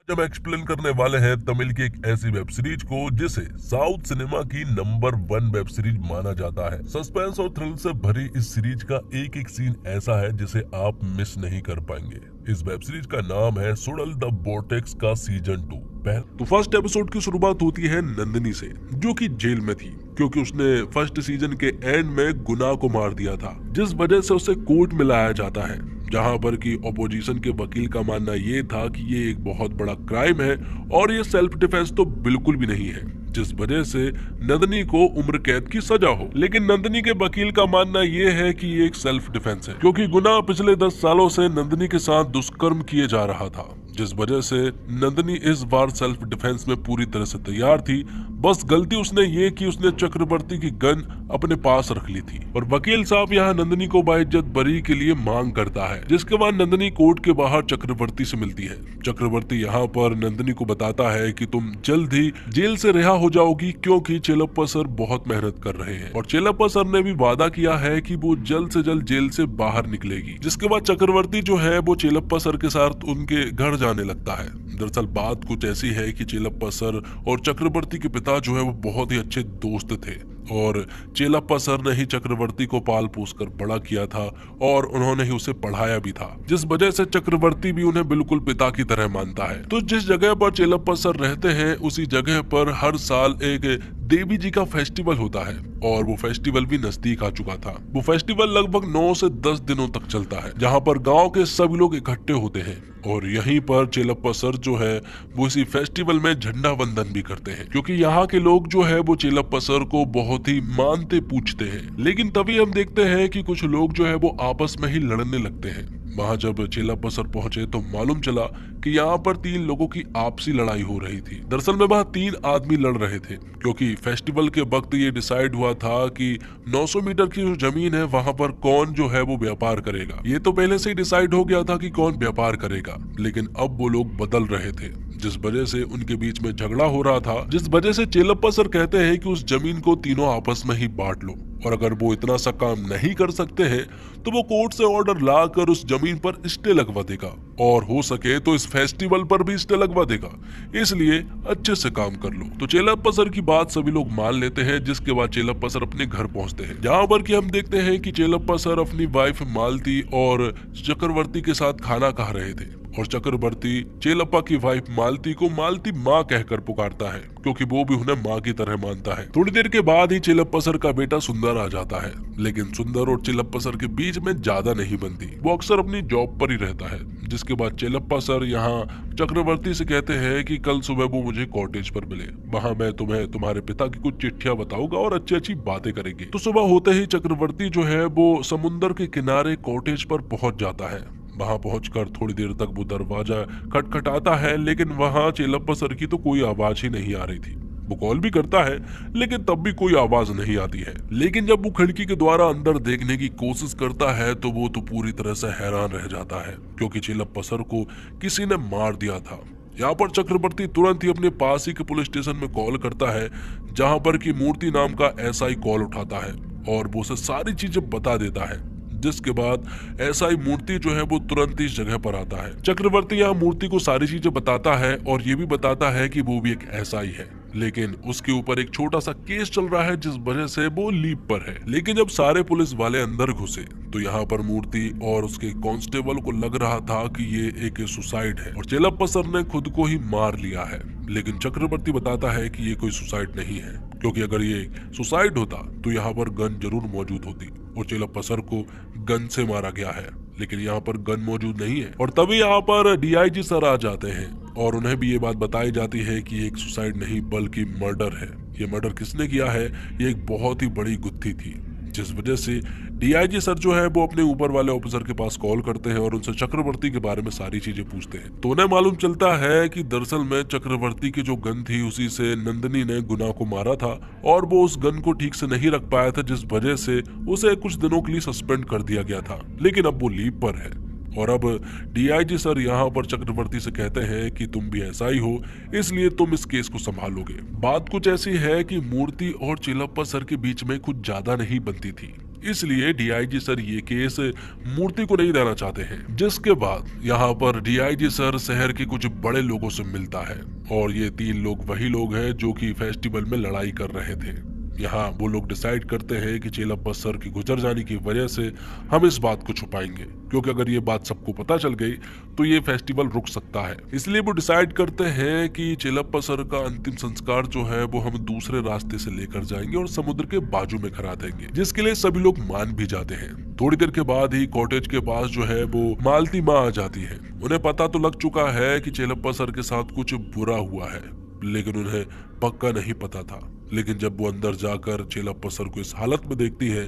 जब एक्सप्लेन करने वाले हैं तमिल की एक ऐसी वेब सीरीज को जिसे साउथ सिनेमा की नंबर 1 वेब सीरीज माना जाता है। सस्पेंस और थ्रिल से भरी इस सीरीज का एक एक सीन ऐसा है जिसे आप मिस नहीं कर पाएंगे। इस वेब सीरीज का नाम है सुडल द बोर्टेक्स का सीजन 2। तो फर्स्ट एपिसोड की शुरुआत होती है नंदिनी से, जो कि जेल में थी क्योंकि उसने फर्स्ट सीजन के एंड में गुनाह को मार दिया था, जिस वजह से उसे कोर्ट में लाया जाता है, जहां पर कि ऑपोजिशन के वकील का मानना ये था कि ये एक बहुत बड़ा क्राइम है और ये सेल्फ डिफेंस तो बिल्कुल भी नहीं है, जिस वजह से नंदिनी को उम्र कैद की सजा हो। लेकिन नंदिनी के वकील का मानना ये है कि ये एक सेल्फ डिफेंस है क्योंकि गुनाह पिछले 10 सालों से नंदिनी के साथ दुष्कर्म किए जा रहा था, जिस वजह से नंदिनी इस बार सेल्फ डिफेंस में पूरी तरह से तैयार थी। बस गलती उसने ये की उसने चक्रवर्ती की गन अपने पास रख ली थी और वकील साहब यहाँ नंदिनी को बाइज्जत बरी के लिए मांग करता है, जिसके बाद नंदिनी कोर्ट के बाहर चक्रवर्ती से मिलती है। चक्रवर्ती यहाँ पर नंदिनी को बताता है कि तुम जल्द ही जेल से रिहा हो जाओगी क्योंकि चेलप्पा सर बहुत मेहनत कर रहे हैं और चेलप्पा सर ने भी वादा किया है कि वो जल्द से जल्द जेल से बाहर निकलेगी। जिसके बाद चक्रवर्ती जो है वो चेलप्पा सर के साथ उनके घर जाने लगता है। दरअसल बात कुछ ऐसी है कि चेलप्पा सर और चक्रवर्ती के पिता जो है वो बहुत ही अच्छे दोस्त थे और चेलप्पा सर ने ही चक्रवर्ती को पाल पोस कर बड़ा किया था और उन्होंने ही उसे पढ़ाया भी था, जिस वजह से चक्रवर्ती भी उन्हें बिल्कुल पिता की तरह मानता है। तो जिस जगह पर चेलप्पा सर रहते हैं उसी जगह पर हर साल एक देवी जी का फेस्टिवल होता है और वो फेस्टिवल भी नजदीक आ चुका था। वो फेस्टिवल लगभग 9 से 10 दिनों तक चलता है, जहाँ पर गाँव के सभी लोग इकट्ठे होते हैं और यहीं पर चेलप्पा सर जो है वो इसी फेस्टिवल में झंडा वंदन भी करते हैं क्योंकि यहाँ के लोग जो है वो चेलप्पा सर को बहुत ही मानते पूछते हैं। लेकिन तभी हम देखते हैं कि कुछ लोग जो है वो आपस में ही लड़ने लगते हैं। वहां जब चेलप्पा सर पहुंचे तो मालूम चला कि यहाँ पर 3 लोगों की आपसी लड़ाई हो रही थी। दरअसल में वहाँ 3 आदमी लड़ रहे थे क्योंकि फेस्टिवल के वक्त ये डिसाइड हुआ था कि 900 मीटर की जो जमीन है वहां पर कौन जो है वो व्यापार करेगा। ये तो पहले से ही डिसाइड हो गया था कि कौन व्यापार करेगा, लेकिन अब वो लोग बदल रहे थे, जिस वजह से उनके बीच में झगड़ा हो रहा था, जिस वजह से चेलप्पा सर कहते हैं कि उस जमीन को तीनों आपस में ही बांट लो और अगर वो इतना सा काम नहीं कर सकते हैं तो वो कोर्ट से ऑर्डर लाकर उस जमीन पर स्टे लगवा देगा और हो सके तो इस फेस्टिवल पर भी स्टे लगवा देगा, इसलिए अच्छे से काम कर लो। तो चेलप्पा सर की बात सभी लोग मान लेते हैं, जिसके बाद चेलप्पा सर अपने घर पहुंचते हैं, जहां पर कि हम देखते हैं कि चेलप्पा सर अपनी वाइफ मालती और चक्रवर्ती के साथ खाना खा रहे थे और चक्रवर्ती चेलप्पा की वाइफ मालती को मालती माँ कहकर पुकारता है क्योंकि वो भी उन्हें माँ की तरह मानता है। थोड़ी देर के बाद ही चेलप्पा सर का बेटा सुंदर आ जाता है, लेकिन सुंदर और चेलप्पा सर के बीच में ज्यादा नहीं बनती, वो अक्सर अपनी जॉब पर ही रहता है। जिसके बाद चेलप्पा सर यहाँ चक्रवर्ती से कहते हैं कि कल सुबह वो मुझे कॉटेज पर मिले, वहाँ मैं तुम्हें तुम्हारे पिता की कुछ चिट्ठियां बताऊंगा और अच्छी अच्छी बातें करेंगे। तो सुबह होते ही चक्रवर्ती जो है वो समुन्दर के किनारे कॉटेज पर पहुंच जाता है। वहां पहुंचकर थोड़ी देर तक वो दरवाजा खटखटाता है, लेकिन वहां चेलप्पा सर की तो कोई आवाज ही नहीं आ रही थी। वो कॉल भी करता है लेकिन तब भी कोई आवाज नहीं आती है। लेकिन जब वो खिड़की के द्वारा अंदर देखने की कोशिश करता है तो वो तो पूरी तरह से हैरान रह जाता है क्योंकि चेलप्पा सर को किसी ने मार दिया था। यहाँ पर चक्रवर्ती तुरंत ही अपने पास ही के पुलिस स्टेशन में कॉल करता है, जहाँ पर की मूर्ति नाम का एसआई कॉल उठाता है और वो उसे सारी चीजें बता देता है। जिसके बाद एसआई मूर्ति जो है वो तुरंत इस जगह पर आता है। चक्रवर्ती यहाँ मूर्ति को सारी चीजें बताता है और ये भी बताता है कि वो भी एक एसआई है, लेकिन उसके ऊपर एक छोटा सा केस चल रहा है जिस वजह से वो लीव पर है। लेकिन जब सारे पुलिस वाले अंदर घुसे तो यहाँ पर मूर्ति और उसके कांस्टेबल को लग रहा था कि ये एक सुसाइड है और चेलप्पा सर ने खुद को ही मार लिया है। लेकिन चक्रवर्ती बताता है कि ये कोई सुसाइड नहीं है क्योंकि अगर ये सुसाइड होता तो यहाँ पर गन जरूर मौजूद होती और चेलप्पा सर को गन से मारा गया है, लेकिन यहाँ पर गन मौजूद नहीं है। और तभी यहाँ पर डीआईजी सर आ जाते हैं और उन्हें भी ये बात बताई जाती है कि ये एक सुसाइड नहीं बल्कि मर्डर है। ये मर्डर किसने किया है, ये एक बहुत ही बड़ी गुत्थी थी, जिस वजह से डीआईजी सर जो है वो अपने ऊपर वाले ऑफिसर के पास कॉल करते हैं और उनसे चक्रवर्ती के बारे में सारी चीजें पूछते हैं। तो उन्हें मालूम चलता है कि दरअसल में चक्रवर्ती की जो गन थी उसी से नंदिनी ने गुनाह को मारा था और वो उस गन को ठीक से नहीं रख पाया था, जिस वजह से उसे कुछ दिनों के लिए सस्पेंड कर दिया गया था। लेकिन अब वो लीव पर है और अब डीआईजी सर यहाँ पर चक्रवर्ती से कहते हैं कि तुम भी ऐसा ही हो, इसलिए तुम इस केस को संभालोगे। बात कुछ ऐसी है कि मूर्ति और चेलप्पा सर के बीच में कुछ ज्यादा नहीं बनती थी, इसलिए डीआईजी सर ये केस मूर्ति को नहीं देना चाहते हैं। जिसके बाद यहाँ पर डीआईजी सर शहर के कुछ बड़े लोगों से मिलता है और ये 3 लोग वही लोग हैं जो कि फेस्टिवल में लड़ाई कर रहे थे। यहाँ वो लोग डिसाइड करते हैं कि चेलप्पा सर की गुजर जाने की वजह से हम इस बात को छुपाएंगे, क्योंकि अगर ये बात सबको पता चल गई तो ये फेस्टिवल रुक सकता है। इसलिए वो डिसाइड करते हैं कि चेलप्पा सर का अंतिम संस्कार जो है वो हम दूसरे रास्ते से लेकर जाएंगे और समुद्र के बाजू में करा देंगे, जिसके लिए सभी लोग मान भी जाते हैं। थोड़ी देर के बाद ही कॉटेज के पास जो है वो मालती माँ आ जाती है। उन्हें पता तो लग चुका है कि चेलप्पा सर के साथ कुछ बुरा हुआ है, लेकिन उन्हें पक्का नहीं पता था। लेकिन जब वो अंदर जाकर चेलप्पा सर को इस हालत में देखती है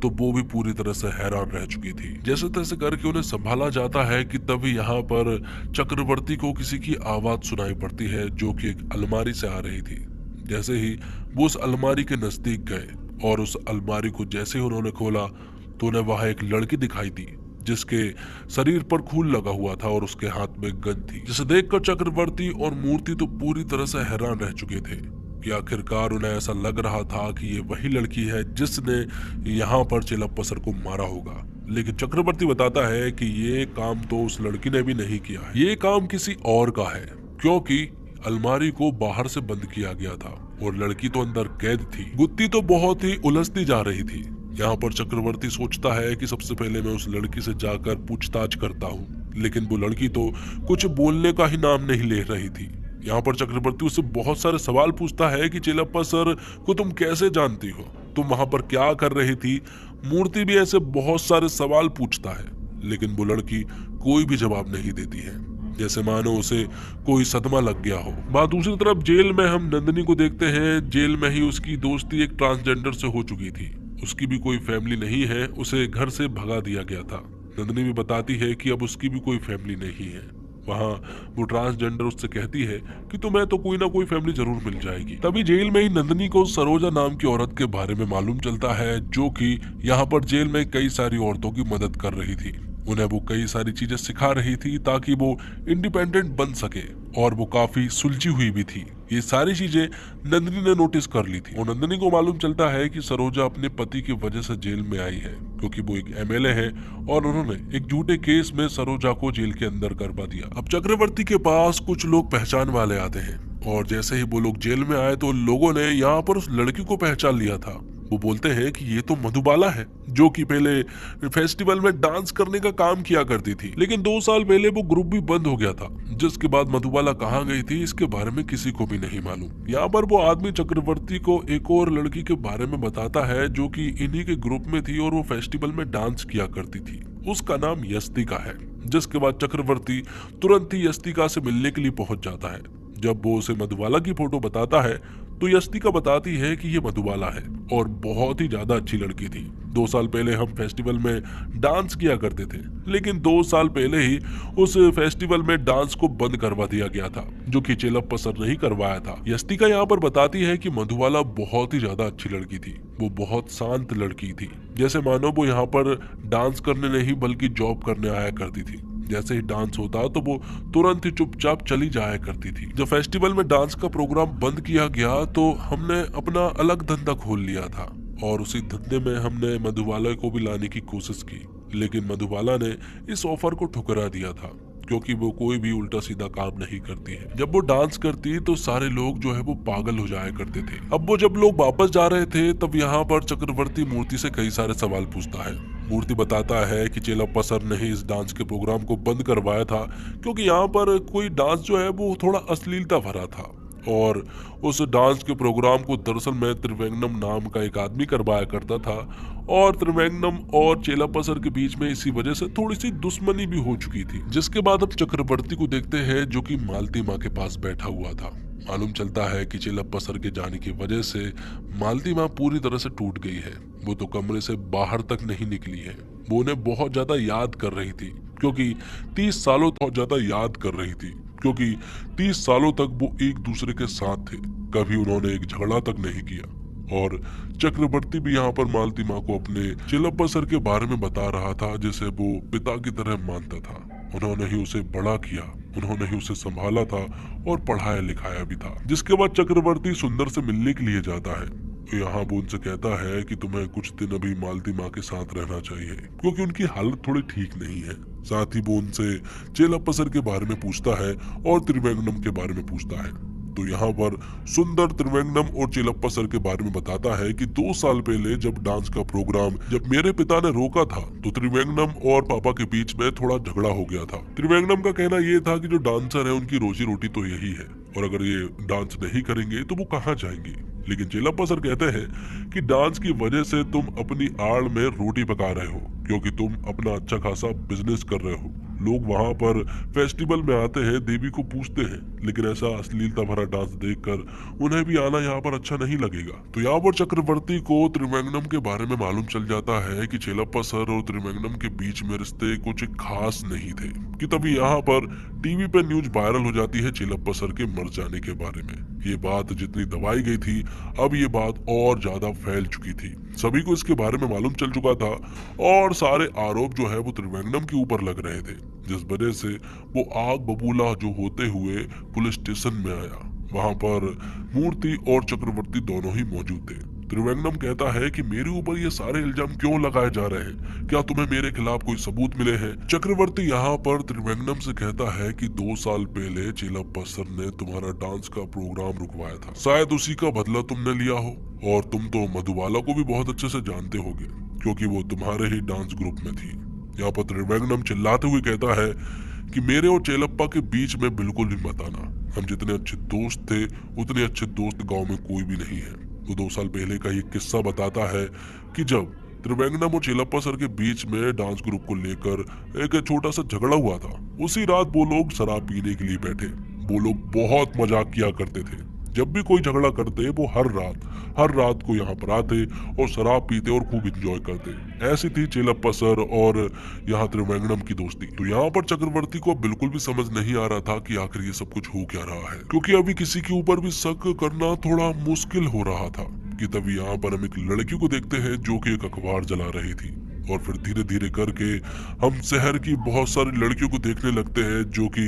तो वो भी पूरी तरह से हैरान रह चुकी थी। जैसे तैसे करके उन्हें संभाला जाता है कि तभी यहाँ पर चक्रवर्ती को किसी की आवाज सुनाई पड़ती है जो कि एक अलमारी से आ रही थी। जैसे ही वो उस अलमारी के नजदीक गए और उस अलमारी को जैसे ही उन्होंने खोला तो उन्हें वहां एक लड़की दिखाई दी जिसके शरीर पर खून लगा हुआ था और उसके हाथ में गन थी, जिसे देखकर चक्रवर्ती और मूर्ति तो पूरी तरह से हैरान रह चुके थे कि आखिरकार उन्हें ऐसा लग रहा था कि ये वही लड़की है जिसने यहाँ पर चेलप्पा सर को मारा होगा। लेकिन चक्रवर्ती बताता है कि ये काम तो उस लड़की ने भी नहीं किया है, ये काम किसी और का है, क्योंकि अलमारी को बाहर से बंद किया गया था और लड़की तो अंदर कैद थी। गुत्ती तो बहुत ही उलझती जा रही थी। यहाँ पर चक्रवर्ती सोचता है कि सबसे पहले मैं उस लड़की से जाकर पूछताछ करता हूँ, लेकिन वो लड़की तो कुछ बोलने का ही नाम नहीं ले रही थी। यहाँ पर चक्रवर्ती उससे बहुत सारे सवाल पूछता है कि चेलप्पा सर को तुम कैसे जानती हो, तुम वहां पर क्या कर रही थी। मूर्ति भी ऐसे बहुत सारे सवाल पूछता है, लेकिन वो लड़की कोई भी जवाब नहीं देती है, जैसे मानो उसे कोई सदमा लग गया हो। बात दूसरी तरफ जेल में हम नंदिनी को देखते हैं। जेल में ही उसकी दोस्ती एक ट्रांसजेंडर से हो चुकी थी। उसकी भी कोई फैमिली नहीं है, उसे घर से भगा दिया गया था। नंदिनी भी बताती है कि अब उसकी भी कोई फैमिली नहीं है। वहाँ वो ट्रांसजेंडर उससे कहती है कि तुम्हें तो कोई ना कोई फैमिली जरूर मिल जाएगी। तभी जेल में ही नंदिनी को सरोजा नाम की औरत के बारे में मालूम चलता है, जो कि यहाँ पर जेल में कई सारी औरतों की मदद कर रही थी। उन्हें वो कई सारी चीजें सिखा रही थी ताकि वो इंडिपेंडेंट बन सके, और वो काफी सुलझी हुई भी थी। ये सारी चीजें नंदिनी ने नोटिस कर ली थी और नंदिनी को मालूम चलता है कि सरोजा अपने पति की वजह से जेल में आई है, क्योंकि वो एक एमएलए है और उन्होंने एक झूठे केस में सरोजा को जेल के अंदर करवा दिया। अब चक्रवर्ती के पास कुछ लोग पहचान वाले आते हैं और जैसे ही वो लोग जेल में आए तो लोगों ने यहाँ पर उस लड़की को पहचान लिया था। वो बोलते हैं कि ये तो मधुबाला है, जो कि पहले फेस्टिवल में डांस करने का काम किया करती थी, लेकिन 2 साल पहले वो ग्रुप भी बंद हो गया था। जिसके बाद मधुबाला कहाँ गई थी इसके बारे में किसी को भी नहीं मालूम। यहाँ पर वो आदमी चक्रवर्ती को एक और लड़की के बारे में बताता है जो कि इन्हीं के ग्रुप में थी और वो फेस्टिवल में डांस किया करती थी। उसका नाम यस्तिका है। जिसके बाद चक्रवर्ती तुरंत ही यस्तिका से मिलने के लिए पहुंच जाता है। जब वो उसे मधुबाला की फोटो बताता है तो यस्तिका बताती है कि ये मधुबाला है और बहुत ही ज्यादा अच्छी लड़की थी। 2 साल पहले हम फेस्टिवल में डांस किया करते थे, लेकिन 2 साल पहले ही उस फेस्टिवल में डांस को बंद करवा दिया गया था, जो कि चेलप्पा सर नहीं करवाया था। यस्तिका यहाँ पर बताती है कि मधुबाला बहुत ही ज्यादा अच्छी लड़की थी। वो बहुत शांत लड़की थी, जैसे मानो वो यहाँ पर डांस करने नहीं बल्कि जॉब करने आया करती थी। जैसे ही डांस होता तो वो तुरंत ही चुपचाप चली जाया करती थी। जब फेस्टिवल में डांस का प्रोग्राम बंद किया गया तो हमने अपना अलग धंधा खोल लिया था और उसी धंधे में हमने मधुबाला को भी लाने की कोशिश की, लेकिन मधुबाला ने इस ऑफर को ठुकरा दिया था, क्योंकि वो कोई भी उल्टा सीधा काम नहीं करती है। जब वो डांस करती तो सारे लोग जो है वो पागल हो जाया करते थे। अब वो जब लोग वापस जा रहे थे तब यहाँ पर चक्रवर्ती मूर्ति से कई सारे सवाल पूछता है। मूर्ति बताता है कि चेलप्पा सर ने ही इस डांस के प्रोग्राम को बंद करवाया था, क्योंकि यहाँ पर कोई डांस जो है वो थोड़ा अश्लीलता भरा था और उस डांस के प्रोग्राम को दरअसल मैं त्रिवेंगनम नाम का एक आदमी करवाया करता था और त्रिवेंगनम और चेलप्पा सर के बीच में इसी वजह से थोड़ी सी दुश्मनी भी हो चुकी थी। जिसके बाद अब चक्रवर्ती को देखते हैं जो कि मालती माँ के पास बैठा हुआ था। मालूम चलता है कि चेलप्पा सर के जाने की वजह से मालती माँ पूरी तरह से टूट गई है। वो तो कमरे से बाहर तक नहीं निकली है। वो उन्हें बहुत ज्यादा याद कर रही थी, क्योंकि 30 सालों बहुत ज्यादा याद कर रही थी, क्योंकि 30 सालों तक वो एक दूसरे के साथ थे। कभी उन्होंने एक झगड़ा तक नहीं किया। और चक्रवर्ती भी यहाँ पर मालती माँ को अपने चेलप्पा सर के बारे में बता रहा था, जिसे वो पिता की तरह मानता था। उन्होंने ही उसे बड़ा किया, उन्होंने ही उसे संभाला था और पढ़ाया लिखाया भी था। जिसके बाद चक्रवर्ती सुंदर से मिलने के लिए जाता है तो यहाँ वो उनसे कहता है कि तुम्हें कुछ दिन अभी मालती माँ के साथ रहना चाहिए क्योंकि उनकी हालत थोड़ी ठीक नहीं है। साथ ही वो उनसे चेलप्पा सर के बारे में पूछता है और त्रिवेंद्रम के बारे में पूछता है। तो यहाँ पर सुंदर त्रिवेंद्रम और चेलप्पा सर के बारे में बताता है कि 2 साल पहले जब डांस का प्रोग्राम जब मेरे पिता ने रोका था तो त्रिवेंद्रम और पापा के बीच में थोड़ा झगड़ा हो गया था। त्रिवेंद्रम का कहना ये था कि जो डांसर है उनकी रोजी रोटी तो यही है और अगर ये डांस नहीं करेंगे तो वो कहाँ जाएंगे। लेकिन चेलप्पा सर कहते हैं कि डांस की वजह से तुम अपनी आड़ में रोटी पका रहे हो क्योंकि तुम अपना अच्छा खासा बिजनेस कर रहे हो। लोग वहां पर फेस्टिवल में आते हैं, देवी को पूजते हैं, लेकिन ऐसा अश्लीलता भरा डांस देखकर उन्हें भी आना यहाँ पर अच्छा नहीं लगेगा। तो यहाँ पर चक्रवर्ती को त्रिवेंद्रम के बारे में मालूम चल जाता है कि चेलप्पा सर और त्रिवेंद्रम के बीच में रिश्ते कुछ खास नहीं थे कि तभी यहाँ पर टीवी पे न्यूज वायरल हो जाती है चेलप्पा सर के मर जाने के बारे में। ये बात जितनी दबाई गई थी अब ये बात और ज्यादा फैल चुकी थी, सभी को इसके बारे में मालूम चल चुका था और सारे आरोप जो है वो त्रिवेंद्रम के ऊपर लग रहे थे, जिस वजह से वो आग बबूला जो होते हुए पुलिस स्टेशन में आया। वहां पर मूर्ति और चक्रवर्ती दोनों ही मौजूद थे। त्रिवेंद्रम कहता है कि मेरे ऊपर ये सारे इल्जाम क्यों लगाए जा रहे हैं, क्या तुम्हें मेरे खिलाफ कोई सबूत मिले हैं। चक्रवर्ती यहाँ पर त्रिवेंद्रम से कहता है कि 2 साल पहले चेलप्पा सर ने तुम्हारा डांस का प्रोग्राम रुकवाया था, शायद उसी का बदला तुमने लिया हो। और तुम तो मधुबाला को भी बहुत अच्छे से जानते होगे क्योंकि वो तुम्हारे ही डांस ग्रुप में थी। यहाँ पर त्रिवेंद्रम चिल्लाते हुए कहता है कि मेरे और चेलप्पा के बीच में बिल्कुल भी मत आना, हम जितने अच्छे दोस्त थे उतने अच्छे दोस्त गांव में कोई भी नहीं है। वो 2 साल पहले का ये किस्सा बताता है कि जब त्रिवेंद्रम और चेलप्पा सर के बीच में डांस ग्रुप को लेकर एक छोटा सा झगड़ा हुआ था, उसी रात वो लोग शराब पीने के लिए बैठे। वो लोग बहुत मजाक किया करते थे, जब भी कोई झगड़ा करते वो हर रात को यहाँ पर आते और शराब पीते और खूब एंजॉय करते। ऐसी थी चेलप्पा सर और यहाँ त्रिवेंद्रम की दोस्ती। तो यहाँ पर चक्रवर्ती को बिल्कुल भी समझ नहीं आ रहा था कि आखिर ये सब कुछ हो क्या रहा है, क्योंकि अभी किसी के ऊपर भी शक करना थोड़ा मुश्किल हो रहा था। कि तभी यहाँ पर हम एक लड़की को देखते हैं जो कि एक अखबार जला रही थी और फिर धीरे धीरे करके हम शहर की बहुत सारी लड़कियों को देखने लगते हैं जो कि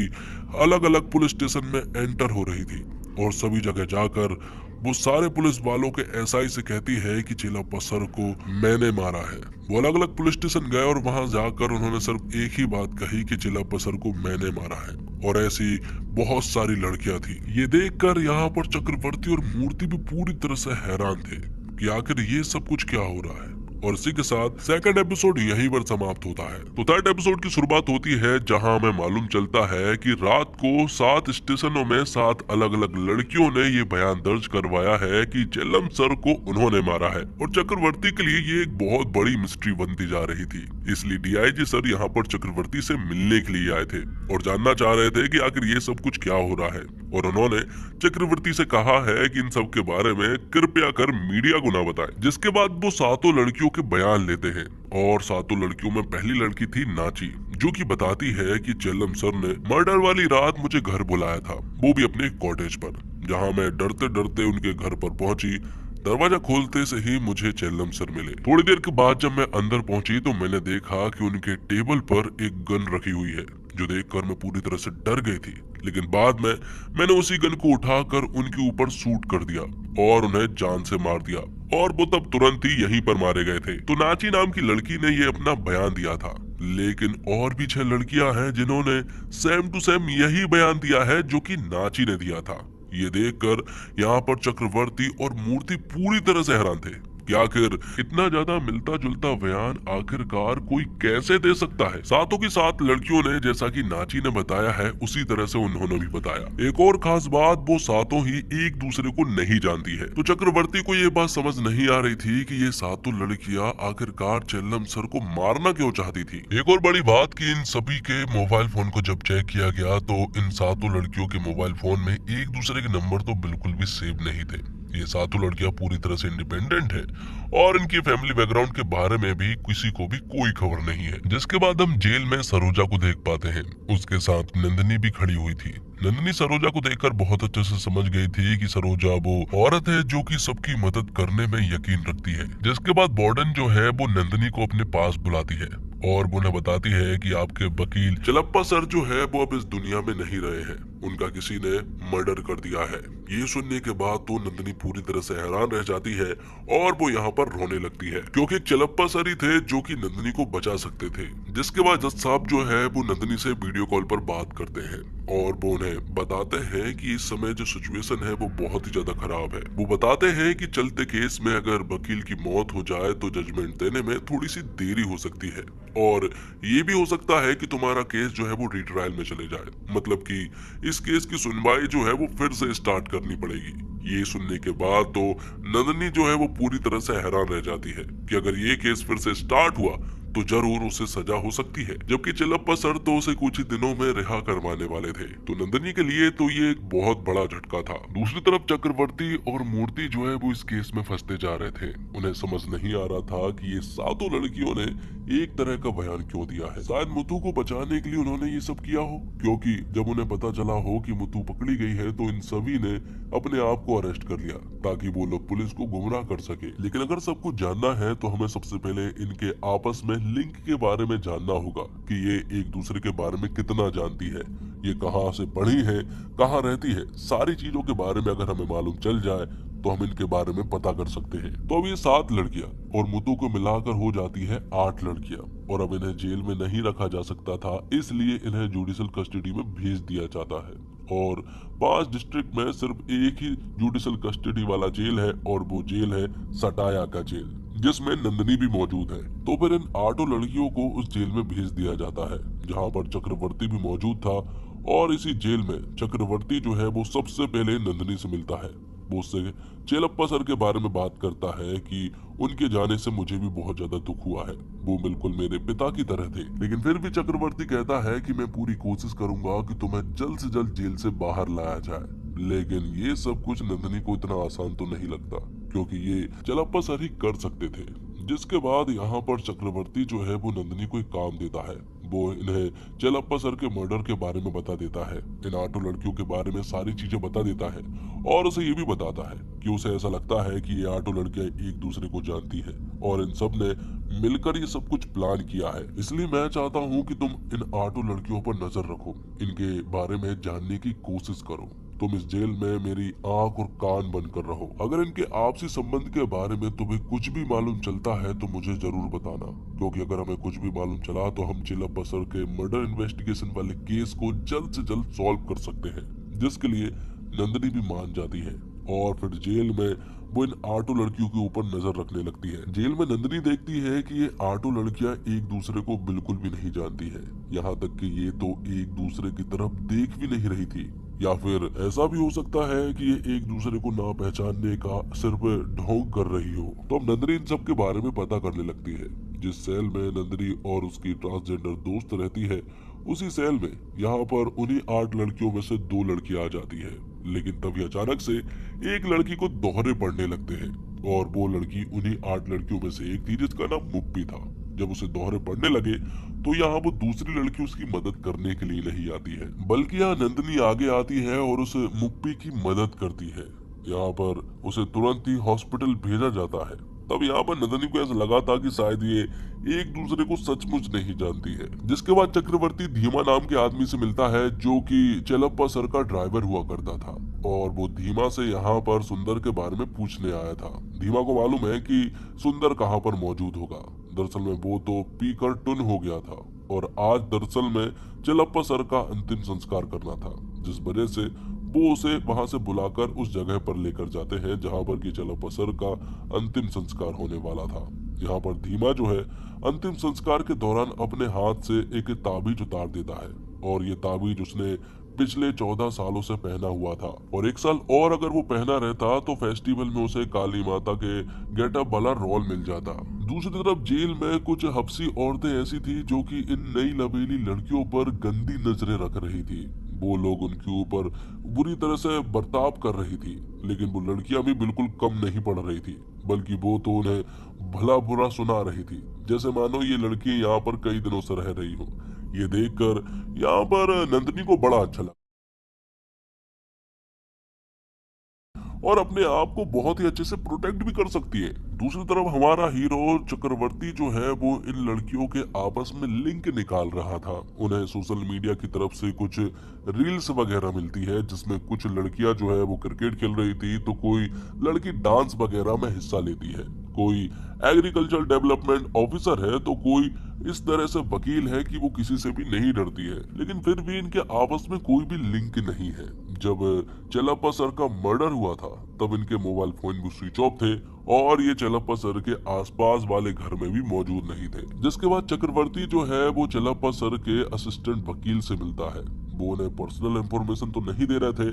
अलग अलग पुलिस स्टेशन में एंटर हो रही थी और सभी जगह जाकर वो सारे पुलिस वालों के एसआई से कहती है कि चेलप्पा सर को मैंने मारा है। वो अलग अलग पुलिस स्टेशन गए और वहां जाकर उन्होंने सिर्फ एक ही बात कही कि चेलप्पा सर को मैंने मारा है। और ऐसी बहुत सारी लड़कियां थी। ये देखकर यहाँ पर चक्रवर्ती और मूर्ति भी पूरी तरह से हैरान थे कि आखिर ये सब कुछ क्या हो रहा है। और इसी के साथ सेकंड एपिसोड यहीं पर समाप्त होता है। तो थर्ड एपिसोड की शुरुआत होती है जहां हमें मालूम चलता है कि रात को 7 स्टेशनों में 7 अलग अलग लड़कियों ने ये बयान दर्ज करवाया है कि चेल्लम सर को उन्होंने मारा है। और चक्रवर्ती के लिए ये एक बहुत बड़ी मिस्ट्री बनती जा रही थी, इसलिए डीआईजी सर यहाँ पर चक्रवर्ती से मिलने के लिए आए थे और जानना चाह रहे थे कि आखिर ये सब कुछ क्या हो रहा है। और उन्होंने चक्रवर्ती से कहा है कि इन सब के बारे में कृपया कर मीडिया को ना बताएं। जिसके बाद वो 7 लड़कियों के बयान लेते हैं और 7 लड़कियों में पहली लड़की थी नाची, जो कि बताती है कि चेल्लम सर ने मर्डर वाली रात मुझे घर बुलाया था, वो भी अपने कॉटेज पर, जहां मैं डरते डरते उनके घर पर पहुंची। दरवाजा खोलते से ही मुझे चेल्लम सर मिले। थोड़ी देर के बाद जब मैं अंदर पहुंची तो मैंने देखा कि उनके टेबल पर एक गन रखी हुई है, जो देखकर मैं पूरी तरह से डर गई थी। लेकिन बाद में मैंने उसी गन को उठाकर उनके ऊपर शूट कर दिया और उन्हें जान से मार दिया और वो तब तुरंत ही यहीं पर मारे गए थे। तो नाची नाम की लड़की ने ये अपना बयान दिया था, लेकिन और भी 6 लड़कियां हैं जिन्होंने सेम टू सेम यही बयान दिया है जो कि नाची ने दिया था। ये देखकर यहाँ पर चक्रवर्ती और मूर्ति पूरी तरह से हैरान थे कि आखिर इतना ज्यादा मिलता जुलता बयान आखिरकार कोई कैसे दे सकता है। 7 की 7 लड़कियों ने जैसा कि नाची ने बताया है उसी तरह से उन्होंने भी बताया। एक और खास बात, वो 7 ही एक दूसरे को नहीं जानती है। तो चक्रवर्ती को ये बात समझ नहीं आ रही थी कि ये 7 लड़कियां आखिरकार चेल्लम सर को मारना क्यों चाहती थी। एक और बड़ी बात कि इन सभी के मोबाइल फोन को जब चेक किया गया तो इन 7 लड़कियों के मोबाइल फोन में एक दूसरे के नंबर तो बिल्कुल भी सेव नहीं थे। ये 7 लड़कियां पूरी तरह से इंडिपेंडेंट है और इनकी फैमिली बैकग्राउंड के बारे में भी किसी को भी कोई खबर नहीं है। जिसके बाद हम जेल में सरोजा को देख पाते हैं, उसके साथ नंदिनी भी खड़ी हुई थी। नंदिनी सरोजा को देखकर बहुत अच्छे से समझ गई थी कि सरोजा वो औरत है जो कि सबकी मदद करने में यकीन रखती है। जिसके बाद वार्डन जो है वो नंदिनी को अपने पास बुलाती है और वो उन्हें बताती है कि आपके वकील चेलप्पा सर जो है वो अब इस दुनिया में नहीं रहे हैं उनका किसी ने मर्डर कर दिया है। ये सुनने के बाद तो नंदिनी पूरी तरह से हैरान रह जाती है और वो यहाँ पर रोने लगती है, क्योंकि एक चलप्पा सर ही थे जो कि नंदिनी को बचा सकते थे। जिसके बाद जज साहब जो है वो नंदिनी से वीडियो कॉल पर बात करते हैं और वो उन्हें बताते हैं कि इस समय जो सिचुएशन है वो बहुत ही ज्यादा खराब है। वो बताते हैं कि चलते केस में अगर वकील की मौत हो जाए तो जजमेंट देने में थोड़ी सी देरी हो सकती है, और ये भी हो सकता है कि तुम्हारा केस जो है वो रीट्रायल में चले जाए, मतलब कि इस केस की सुनवाई जो है वो फिर से स्टार्ट करनी पड़ेगी। ये सुनने के बाद तो नंदिनी जो है वो पूरी तरह से हैरान रह जाती है कि अगर ये केस फिर से स्टार्ट हुआ तो जरूर उसे सजा हो सकती है, जबकि चिलप्पा सर तो उसे कुछ ही दिनों में रिहा करवाने वाले थे। तो नंदिनी के लिए तो ये एक बहुत बड़ा झटका था। दूसरी तरफ चक्रवर्ती और मूर्ति जो है वो इस केस में फंसते जा रहे थे। उन्हें समझ नहीं आ रहा था कि ये सातों लड़कियों ने एक तरह का बयान क्यों दिया है। शायद मुतु को बचाने के लिए उन्होंने ये सब किया हो, क्योंकि जब उन्हें पता चला हो कि मुतु पकड़ी गई है तो इन सभी ने अपने आप को अरेस्ट कर लिया ताकि वो लोग पुलिस को गुमराह कर सके। लेकिन अगर सब कुछ जानना है तो हमें सबसे पहले इनके आपस में लिंक के बारे में जानना होगा कि ये एक दूसरे के बारे में कितना जानती है, ये कहाँ से पढ़ी है, कहाँ रहती है। सारी चीजों के बारे में अगर हमें मालूम चल जाए तो हम इनके बारे में पता कर सकते हैं। तो अब ये 7 लड़कियां और मुतु को मिलाकर हो जाती है 8 लड़कियां, और अब इन्हें जेल में नहीं रखा जा सकता था, इसलिए इन्हें जुडिशल कस्टडी में भेज दिया जाता है। और 5 डिस्ट्रिक्ट में सिर्फ एक ही जुडिशल कस्टडी वाला जेल है और वो जेल है सटाया का जेल, जिसमें नंदिनी भी मौजूद है। तो फिर इन 8 लड़कियों को उस जेल में भेज दिया जाता है जहाँ पर चक्रवर्ती भी मौजूद था, और इसी जेल में चक्रवर्ती जो है वो सबसे पहले नंदिनी से मिलता है। वो उससे चेलप्पा सर के बारे में बात करता है कि उनके जाने से मुझे भी बहुत ज्यादा दुख हुआ है, वो बिल्कुल मेरे पिता की तरह थे। लेकिन फिर भी चक्रवर्ती कहता है कि मैं पूरी कोशिश करूंगा कि तुम्हें जल्द से जल्द जेल से बाहर लाया जाए। लेकिन ये सब कुछ नंदिनी को इतना आसान तो नहीं लगता, क्योंकि ये चेलप्पा सर ही कर सकते थे। जिसके बाद यहाँ पर चक्रवर्ती जो है वो नंदिनी को एक काम देता है। वो इन्हें चेलप्पा सर के मर्डर के बारे में बता देता है, इन 8 लड़कियों के बारे में सारी चीजें बता देता है, और उसे ये भी बताता है कि उसे ऐसा लगता है कि ये 8 लड़कियां एक दूसरे को जानती है और इन सब ने मिलकर ये सब कुछ प्लान किया है। इसलिए मैं चाहता हूँ कि तुम इन 8 लड़कियों पर नजर रखो, इनके बारे में जानने की कोशिश करो। तुम इस जेल में मेरी आंख और कान बंद कर रहो। अगर इनके आपसी संबंध के बारे में तुम्हें कुछ भी मालूम चलता है तो मुझे जरूर बताना, क्योंकि अगर हमें कुछ भी मालूम चला तो हम चिलप्पा सर के मर्डर इन्वेस्टिगेशन वाले केस को जल्द से जल्द सॉल्व कर सकते हैं, जिसके लिए नंदिनी भी मान जाती है। और फिर जेल में वो इन 8 लड़कियों के ऊपर नजर रखने लगती है। जेल में नंदिनी देखती है कि ये 8 लड़कियां एक दूसरे को बिल्कुल भी नहीं जानती है, यहाँ तक कि ये तो एक दूसरे की तरफ देख भी नहीं रही थी। या फिर ऐसा भी हो सकता है कि ये एक दूसरे को ना पहचानने का सिर्फ ढोंग कर रही हो। तो अब नंदिनी इन सब के बारे में पता करने लगती है। जिस सेल में नंदिनी और उसकी ट्रांसजेंडर दोस्त रहती है, उसी सेल में यहाँ पर उन्हीं 8 लड़कियों में से 2 लड़कियां आ जाती है। लेकिन तभी अचानक से एक लड़की को दोहरे पड़ने लगते हैं, और वो लड़की उन्हीं 8 लड़कियों में से एक थी जिसका नाम मुप्पी था। जब उसे दोहरे पड़ने लगे तो यहाँ वो दूसरी लड़की उसकी मदद करने के लिए नहीं आती है, बल्कि यहाँ नंदिनी आगे आती है और उस मुप्पी की मदद करती है। यहाँ पर उसे तुरंत ही हॉस्पिटल भेजा जाता है। तब यहाँ पर नंदिनी को ऐसा लगा था कि शायद ये एक दूसरे को सचमुच नहीं जानती है। जिसके बाद चक्रवर्ती धीमा नाम के आदमी से मिलता है, जो कि चेलप्पा सर का ड्राइवर हुआ करता था, और वो धीमा से यहाँ पर सुंदर के बारे में पूछने आया था। धीमा को मालूम है कि सुंदर कहाँ पर मौजूद होगा। दरअसल में वो तो पीकर टुन हो गया था, और आज दरअसल में चेलप्पा सर का अंतिम संस्कार करना था, जिस वजह से वो उसे वहां से बुलाकर उस जगह पर लेकर जाते हैं जहां पर कि चेलप्पा सर का अंतिम संस्कार होने वाला था। यहाँ पर धीमा जो है अंतिम संस्कार के दौरान अपने हाथ से एक ताबीज उतार देता है, और ये ताबीज उसने पिछले 14 सालों से पहना हुआ था, और 1 साल और अगर वो पहना रहता तो फेस्टिवल में उसे काली माता के गेटअप वाला रोल मिल जाता। दूसरी तरफ जेल में कुछ हफ्सी औरतें ऐसी थी जो कि इन नई लबेली लड़कियों पर गंदी नजरें रख रही थी। वो लोग उनके ऊपर बुरी तरह से बर्ताव कर रही थी, लेकिन वो लड़कियां भी बिल्कुल कम नहीं पड़ रही थी, बल्कि वो तो उन्हें भला बुरा सुना रही थी, जैसे मानो ये लड़की यहाँ पर कई दिनों से रह रही हो। ये देखकर यहाँ पर नंदिनी को बड़ा अच्छा लगा, और अपने आप को बहुत ही अच्छे से प्रोटेक्ट भी कर सकती है। दूसरी तरफ हमारा हीरो चक्रवर्ती जो है वो इन लड़कियों के आपस में लिंक निकाल रहा था। उन्हें सोशल मीडिया की तरफ से कुछ रील्स वगैरह मिलती है जिसमें कुछ लड़कियां जो है वो क्रिकेट खेल रही थी, तो कोई लड़की डांस वगैरह में हिस्सा लेती है, कोई एग्रीकल्चर डेवलपमेंट ऑफिसर है, तो कोई इस तरह से वकील है कि वो किसी से भी नहीं डरती है। लेकिन फिर भी इनके आपस में कोई भी लिंक नहीं है। जब चेलप्पा सर का मर्डर हुआ था तब इनके मोबाइल फोन भी स्विच ऑफ थे और ये चेलप्पा सर के आसपास वाले घर में भी मौजूद नहीं थे। जिसके बाद चक्रवर्ती जो है वो चेलप्पा सर के असिस्टेंट वकील से मिलता है। वो उन्हें पर्सनल इंफॉर्मेशन तो नहीं दे रहे थे,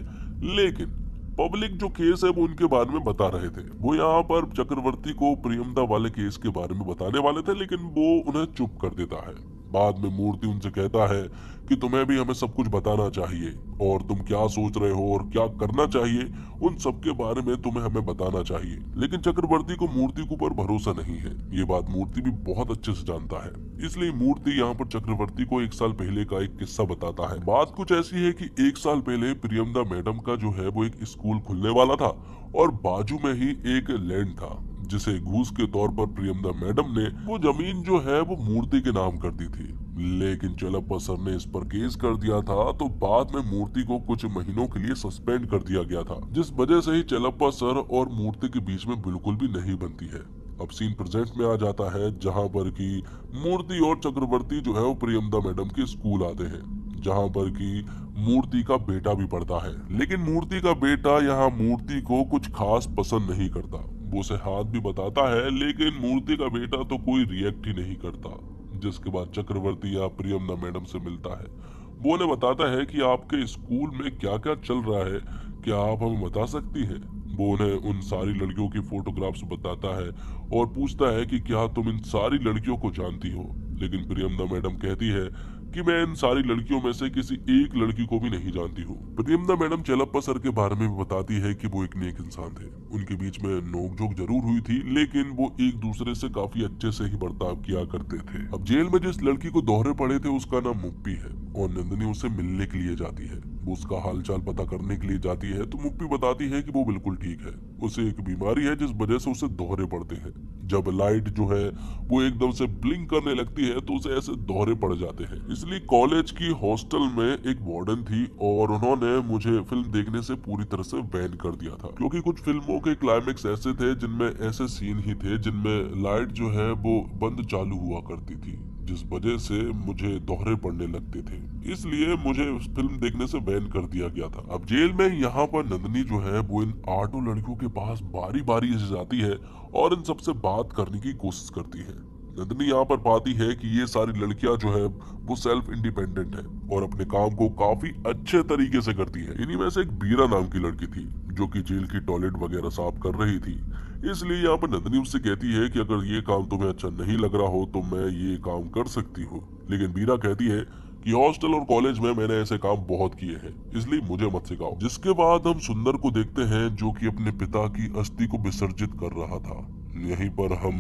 लेकिन पब्लिक जो केस है वो उनके बारे में बता रहे थे। वो यहाँ पर चक्रवर्ती को प्रियमदा वाले केस के बारे में बताने वाले थे, लेकिन वो उन्हें चुप कर देता है। बाद में मूर्ति उनसे कहता है कि तुम्हें भी हमें सब कुछ बताना चाहिए और तुम क्या सोच रहे हो और क्या करना चाहिए उन सब के बारे में तुम्हें हमें बताना चाहिए। लेकिन चक्रवर्ती को मूर्ति के ऊपर भरोसा नहीं है। ये बात मूर्ति भी बहुत अच्छे से जानता है, इसलिए मूर्ति यहाँ पर चक्रवर्ती को 1 साल पहले का एक किस्सा बताता है। बात कुछ ऐसी है कि 1 साल पहले प्रियमदा मैडम का जो है वो एक स्कूल खुलने वाला था और बाजू में ही एक लैंड था जिसे घूस के तौर पर प्रियमदा मैडम ने वो जमीन जो है वो मूर्ति के नाम कर दी थी। लेकिन चेलप्पा सर ने इस पर केस कर दिया था, तो बाद में मूर्ति को कुछ महीनों के लिए सस्पेंड कर दिया गया था, जिस वजह से ही चेलप्पा सर और मूर्ति के बीच में बिल्कुल भी नहीं बनती है। अब सीन प्रेजेंट में आ जाता है जहां पर की मूर्ति और चक्रवर्ती जो है वो प्रियमदा मैडम के स्कूल आते हैं, जहां पर की मूर्ति का बेटा भी पढ़ता है। लेकिन मूर्ति का बेटा यहाँ मूर्ति को कुछ खास पसंद नहीं करता। वो उसे हाथ भी बताता है, लेकिन मूर्ति का बेटा तो कोई रिएक्ट ही नहीं करता। जिसके बाद चक्रवर्ती या प्रियमदा मैडम से मिलता है। वो उन्हें बताता है कि आपके स्कूल में क्या क्या चल रहा है, क्या आप हमें बता सकती हैं? वो उन्हें उन सारी लड़कियों की फोटोग्राफ्स बताता है और पूछता है कि क्या तुम इन सारी लड़कियों को जानती हो? लेकिन प्रियमदा मैडम कहती है कि मैं इन सारी लड़कियों में से किसी एक लड़की को भी नहीं जानती हूँ। प्रियमदा मैडम चेलप्पा सर के बारे में भी बताती है कि वो एक नेक इंसान थे। उनके बीच में नोकझोंक जरूर हुई थी, लेकिन वो एक दूसरे से काफी अच्छे से ही बर्ताव किया करते थे। अब जेल में जिस लड़की को दोहरे पड़े थे उसका नाम मुप्पी है और नंदिनी उससे मिलने के लिए जाती है। वो उसका हालचाल पता करने के लिए जाती है, तो मुप्पी बताती है कि वो बिल्कुल ठीक है। उसे एक बीमारी है जिस वजह से उसे दोहरे पड़ते हैं। जब लाइट जो है वो एकदम से ब्लिंक करने लगती है तो उसे ऐसे दोहरे पड़ जाते हैं। इसलिए कॉलेज की हॉस्टल में एक वार्डन थी और उन्होंने मुझे फिल्म देखने से पूरी तरह से बैन कर दिया था, क्योंकि कुछ फिल्मों के क्लाइमेक्स ऐसे थे जिनमें ऐसे सीन ही थे जिनमें लाइट जो है वो बंद चालू हुआ करती थी, जिस वजह से मुझे दोहरे पड़ने लगते थे। इसलिए मुझे फिल्म देखने से बैन कर दिया गया था। अब जेल में यहाँ पर नंदिनी जो है वो इन 8 लड़कियों के पास बारी बारी से जाती है और इन सबसे बात करने की कोशिश करती है। नंदिनी यहाँ पर पाती है कि ये सारी लड़कियां जो है वो सेल्फ इंडिपेंडेंट है और अपने काम को काफी अच्छे तरीके से करती है। इन्हीं में से एक बीरा नाम की लड़की थी जो कि जेल की टॉयलेट वगैरह साफ कर रही थी। इसलिए यहाँ पर नंदिनी उससे कहती है कि अगर ये काम तुम्हें अच्छा नहीं लग रहा हो तो मैं ये काम कर सकती हूँ। लेकिन बीरा कहती है कि हॉस्टल और कॉलेज में मैंने ऐसे काम बहुत किए हैं, इसलिए मुझे मत सिखाओ। जिसके बाद हम सुंदर को देखते हैं जो कि अपने पिता की अस्थि को विसर्जित कर रहा था। यहीं पर हम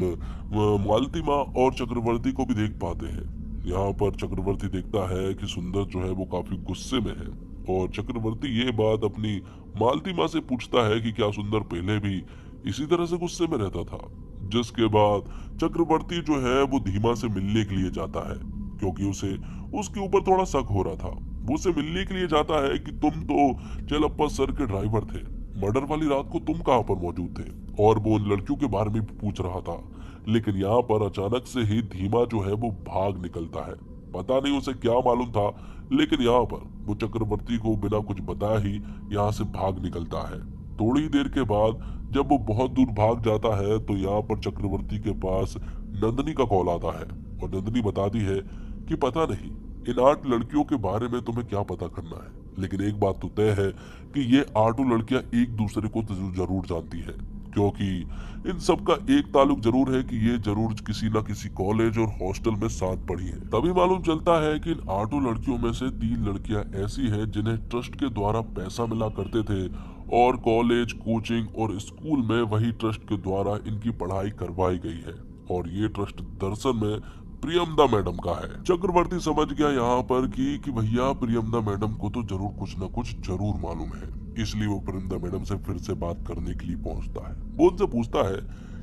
मालती माँ और चक्रवर्ती को भी देख पाते हैं। यहाँ पर चक्रवर्ती देखता है कि सुंदर जो है वो काफी गुस्से में है और चक्रवर्ती ये बात अपनी मालती माँ से पूछता है कि क्या सुंदर पहले भी इसी तरह से गुस्से में रहता था। जिसके बाद चक्रवर्ती जो है वो धीमा से मिलने के लिए जाता है, क्योंकि उसे उसके ऊपर थोड़ा शक हो रहा था। वो उसे मिलने के लिए जाता है कि तुम तो चेलप्पा सर के ड्राइवर थे, मर्डर वाली रात को तुम कहाँ पर मौजूद थे? और वो उन लड़कियों के बारे में भी पूछ रहा था। लेकिन यहाँ पर अचानक से ही धीमा जो है वो भाग निकलता है। पता नहीं उसे क्या मालूम था, लेकिन यहाँ पर वो चक्रवर्ती को बिना कुछ बताए ही यहाँ से भाग निकलता है। थोड़ी देर के बाद जब वो बहुत दूर भाग जाता है तो यहाँ पर चक्रवर्ती के पास नंदिनी का कॉल आता है और नंदिनी बताती है कि पता नहीं इन 8 लड़कियों के बारे में तुम्हें क्या पता करना है, लेकिन एक बात तो तय है कि ये 8 लड़कियां एक दूसरे को तो जरूर जानती है, क्योंकि इन सब का एक ताल्लुक जरूर है कि ये जरूर किसी ना किसी कॉलेज और हॉस्टल में साथ पढ़ी है। तभी मालूम चलता है कि इन 8 लड़कियों में से 3 लड़कियां ऐसी हैं जिन्हें ट्रस्ट के द्वारा पैसा मिला करते थे और कॉलेज, कोचिंग और स्कूल में वही ट्रस्ट के द्वारा इनकी पढ़ाई करवाई गई है और ये ट्रस्ट दरअसल में प्रियमदा मैडम का है। चक्रवर्ती समझ गया यहाँ पर कि भैया प्रियमदा मैडम को तो जरूर कुछ न कुछ जरूर मालूम है। इसलिए वो परिंदा मैडम से फिर से बात करने के लिए पहुंचता है। वो उनसे पूछता है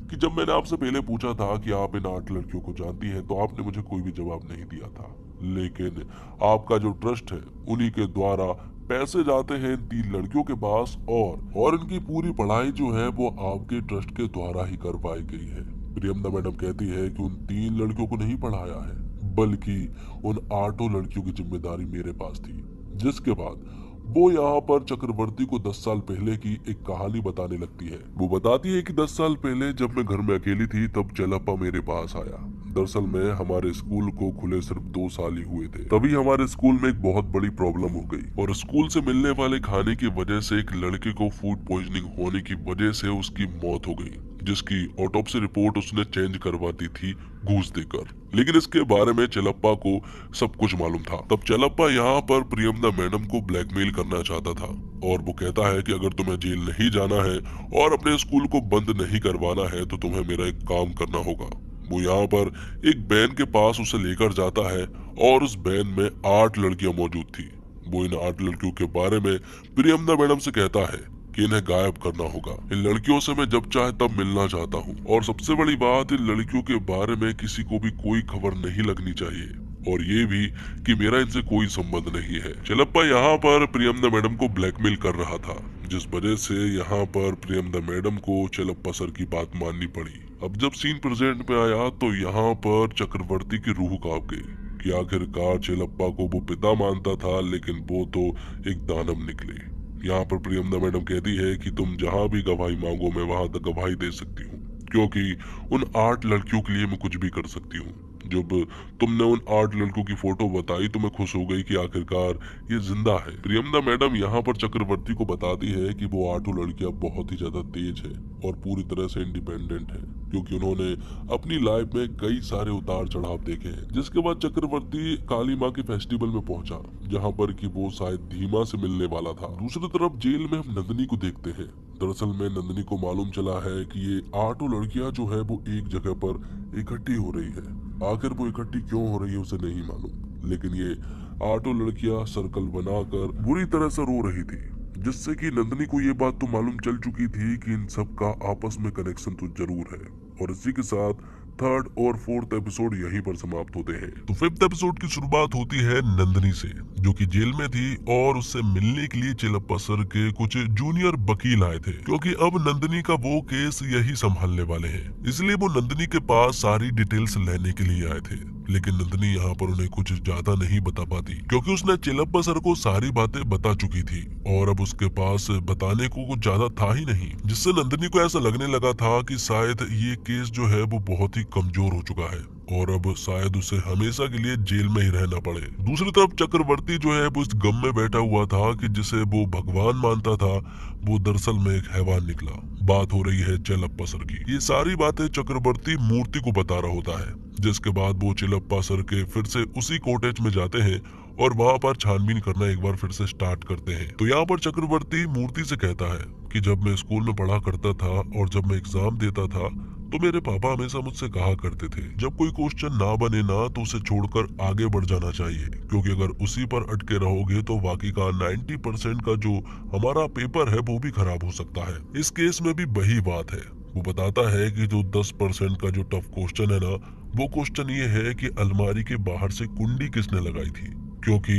कि जब मैंने आपसे पहले पूछा था कि आप इन 8 लड़कियों को जानती हैं तो आपने मुझे कोई भी जवाब नहीं दिया था, लेकिन आपका जो ट्रस्ट है उन्हीं के द्वारा पैसे जाते हैं इन 3 लड़कियों के पास और इनकी पूरी पढ़ाई जो है वो आपके ट्रस्ट के द्वारा ही करवाई गई है। प्रियंका मैडम कहती है कि उन 3 लड़कियों को नहीं पढ़ाया है, बल्कि उन 8 लड़कियों की जिम्मेदारी मेरे पास थी। जिसके बाद वो यहाँ पर चक्रवर्ती को 10 साल पहले की एक कहानी बताने लगती है। वो बताती है कि 10 साल पहले जब मैं घर में अकेली थी तब चेलप्पा मेरे पास आया। दरअसल में हमारे स्कूल को खुले सिर्फ 2 साल ही हुए थे, तभी हमारे स्कूल में एक बहुत बड़ी प्रॉब्लम हो गई और स्कूल से मिलने वाले खाने की वजह से एक लड़के को फूड पॉइजनिंग होने की वजह से उसकी मौत हो गई, जिसकी ऑटोप्सी रिपोर्ट उसने चेंज करवा दी थी घूस देकर। लेकिन इसके बारे में चेलप्पा को सब कुछ मालूम था। तब चेलप्पा यहाँ पर प्रियंका मैडम को ब्लैकमेल करना चाहता था और वो कहता है कि अगर तुम्हें जेल नहीं जाना है और अपने स्कूल को बंद नहीं करवाना है तो तुम्हें मेरा एक काम करना होगा। वो यहाँ पर एक वैन के पास उसे लेकर जाता है और उस वैन में 8 लड़कियां मौजूद थी। वो इन 8 लड़कियों के बारे में प्रियंका मैडम से कहता है कि इन्हें गायब करना होगा। इन लड़कियों से मैं जब चाहे तब मिलना चाहता हूँ और सबसे बड़ी बात, इन लड़कियों के बारे में किसी को भी कोई खबर नहीं लगनी चाहिए और ये भी कि मेरा इनसे कोई संबंध नहीं है। चेलप्पा यहाँ पर प्रियंका मैडम को ब्लैकमेल कर रहा था, जिस वजह से यहाँ पर प्रियंका मैडम को चेलप्पा सर की बात माननी पड़ी। अब जब सीन प्रेजेंट में आया तो यहाँ पर चक्रवर्ती की रूह कांप गई कि आखिरकार चेलप्पा को वो पिता मानता था, लेकिन वो तो एक दानव निकले। यहाँ पर प्रियंका मैडम कहती है कि तुम जहाँ भी गवाही मांगो मैं वहां तक गवाही दे सकती हूँ, क्योंकि उन 8 लड़कियों के लिए मैं कुछ भी कर सकती हूँ। जब तुमने उन 8 लड़कों की फोटो बताई तो मैं खुश हो गई कि आखिरकार ये जिंदा है। प्रियंका मैडम यहाँ पर चक्रवर्ती को बताती है कि वो 8 लड़कियां बहुत ही ज्यादा तेज है और पूरी तरह से इंडिपेंडेंट है, क्योंकि उन्होंने अपनी लाइफ में कई सारे उतार चढ़ाव देखे हैं। जिसके बाद चक्रवर्ती काली माँ के फेस्टिवल में पहुंचा, जहाँ पर कि वो शायद धीमा से मिलने वाला था। दूसरी तरफ जेल में हम नंदिनी को देखते हैं। दरअसल में नंदिनी को मालूम चला है कि ये 8 लड़कियां जो है वो एक जगह पर इकट्ठी हो रही है। आखिर वो इकट्ठी क्यों हो रही है उसे नहीं मालूम, लेकिन ये 8 लड़कियां सर्कल बनाकर बुरी तरह से रो रही थी, जिससे कि नंदिनी को ये बात तो मालूम चल चुकी थी कि इन सब का आपस में कनेक्शन तो जरूर है। और इसी के साथ 3rd और 4th एपिसोड यहीं पर समाप्त होते हैं। तो 5th एपिसोड की शुरुआत होती है नंदिनी से, जो कि जेल में थी और उससे मिलने के लिए चेलप्पा सर के कुछ जूनियर वकील आए थे, क्योंकि अब नंदिनी का वो केस यही संभालने वाले हैं। इसलिए वो नंदिनी के पास सारी डिटेल्स लेने के लिए आए थे, लेकिन नंदिनी यहाँ पर उन्हें कुछ ज्यादा नहीं बता पाती, क्योंकि उसने चेलप्पा सर को सारी बातें बता चुकी थी और अब उसके पास बताने को कुछ ज्यादा था ही नहीं, जिससे नंदिनी को ऐसा लगने लगा था कि शायद ये केस जो है वो बहुत ही कमजोर हो चुका है और अब शायद उसे हमेशा के लिए जेल में ही रहना पड़े। दूसरी तरफ चक्रवर्ती जो है वो इस गम में बैठा हुआ था कि जिसे वो भगवान मानता था वो दरअसल में एक हैवान निकला। बात हो रही है चेलप्पा सर की। ये सारी बातें चक्रवर्ती मूर्ति को बता रहा होता है, जिसके बाद वो चेलप्पा सर के फिर से उसी कॉटेज में जाते हैं और वहाँ पर छानबीन करना एक बार फिर से स्टार्ट करते हैं। तो यहाँ पर चक्रवर्ती मूर्ति से कहता है कि जब मैं स्कूल में पढ़ा करता था और जब मैं एग्जाम देता था तो मेरे पापा हमेशा मुझसे कहा करते थे, जब कोई क्वेश्चन ना बने ना तो उसे छोड़कर आगे बढ़ जाना चाहिए, क्योंकि अगर उसी पर अटके रहोगे तो बाकी का 90% का जो हमारा पेपर है वो भी खराब हो सकता है। इस केस में भी वही बात है। वो बताता है कि जो 10% का जो टफ क्वेश्चन है ना, वो क्वेश्चन ये है कि अलमारी के बाहर से कुंडी किसने लगाई थी, क्योंकि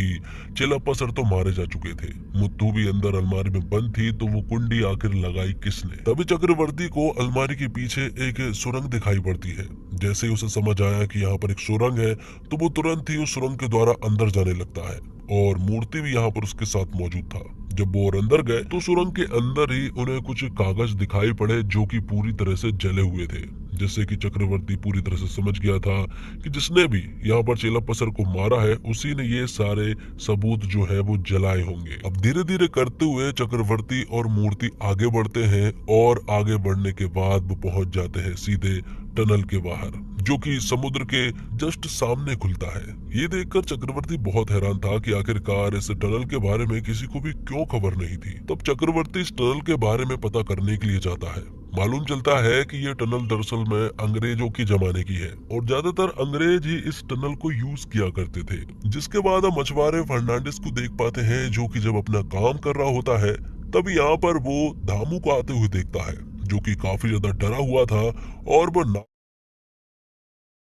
चेलप्पा सर तो मारे जा चुके थे, मुत्तू भी अंदर अलमारी में बंद थी, तो वो कुंडी आखिर लगाई किसने। तभी चक्रवर्ती को अलमारी के पीछे एक सुरंग दिखाई पड़ती है। जैसे ही उसे समझ आया कि यहाँ पर एक सुरंग है तो वो तुरंत ही उस सुरंग के द्वारा अंदर जाने लगता है और मूर्ति भी यहाँ पर उसके साथ मौजूद था। जब वो और अंदर गए तो सुरंग के अंदर ही उन्हें कुछ कागज दिखाई पड़े जो कि पूरी तरह से जले हुए थे, जिससे कि चक्रवर्ती पूरी तरह से समझ गया था कि जिसने भी यहाँ पर चेलप्पा सर को मारा है उसी ने ये सारे सबूत जो है वो जलाए होंगे। अब धीरे धीरे करते हुए चक्रवर्ती और मूर्ति आगे बढ़ते हैं और आगे बढ़ने के बाद वो पहुंच जाते हैं सीधे टनल के बाहर, जो कि समुद्र के जस्ट सामने खुलता है। ये देखकर चक्रवर्ती बहुत हैरान था कि आखिरकार इस टनल के बारे में किसी को भी क्यों खबर नहीं थी। तब चक्रवर्ती इस टनल के बारे में पता करने के लिए जाता है। मालूम चलता है कि ये टनल दरअसल में अंग्रेजों के जमाने की है और ज्यादातर अंग्रेज ही इस टनल को यूज किया करते थे। जिसके बाद हम मछुआरे फर्नांडिस को देख पाते हैं, जो कि जब अपना काम कर रहा होता है तभी यहाँ पर वो धामू को आते हुए देखता है, जो कि काफी ज्यादा डरा हुआ था और वो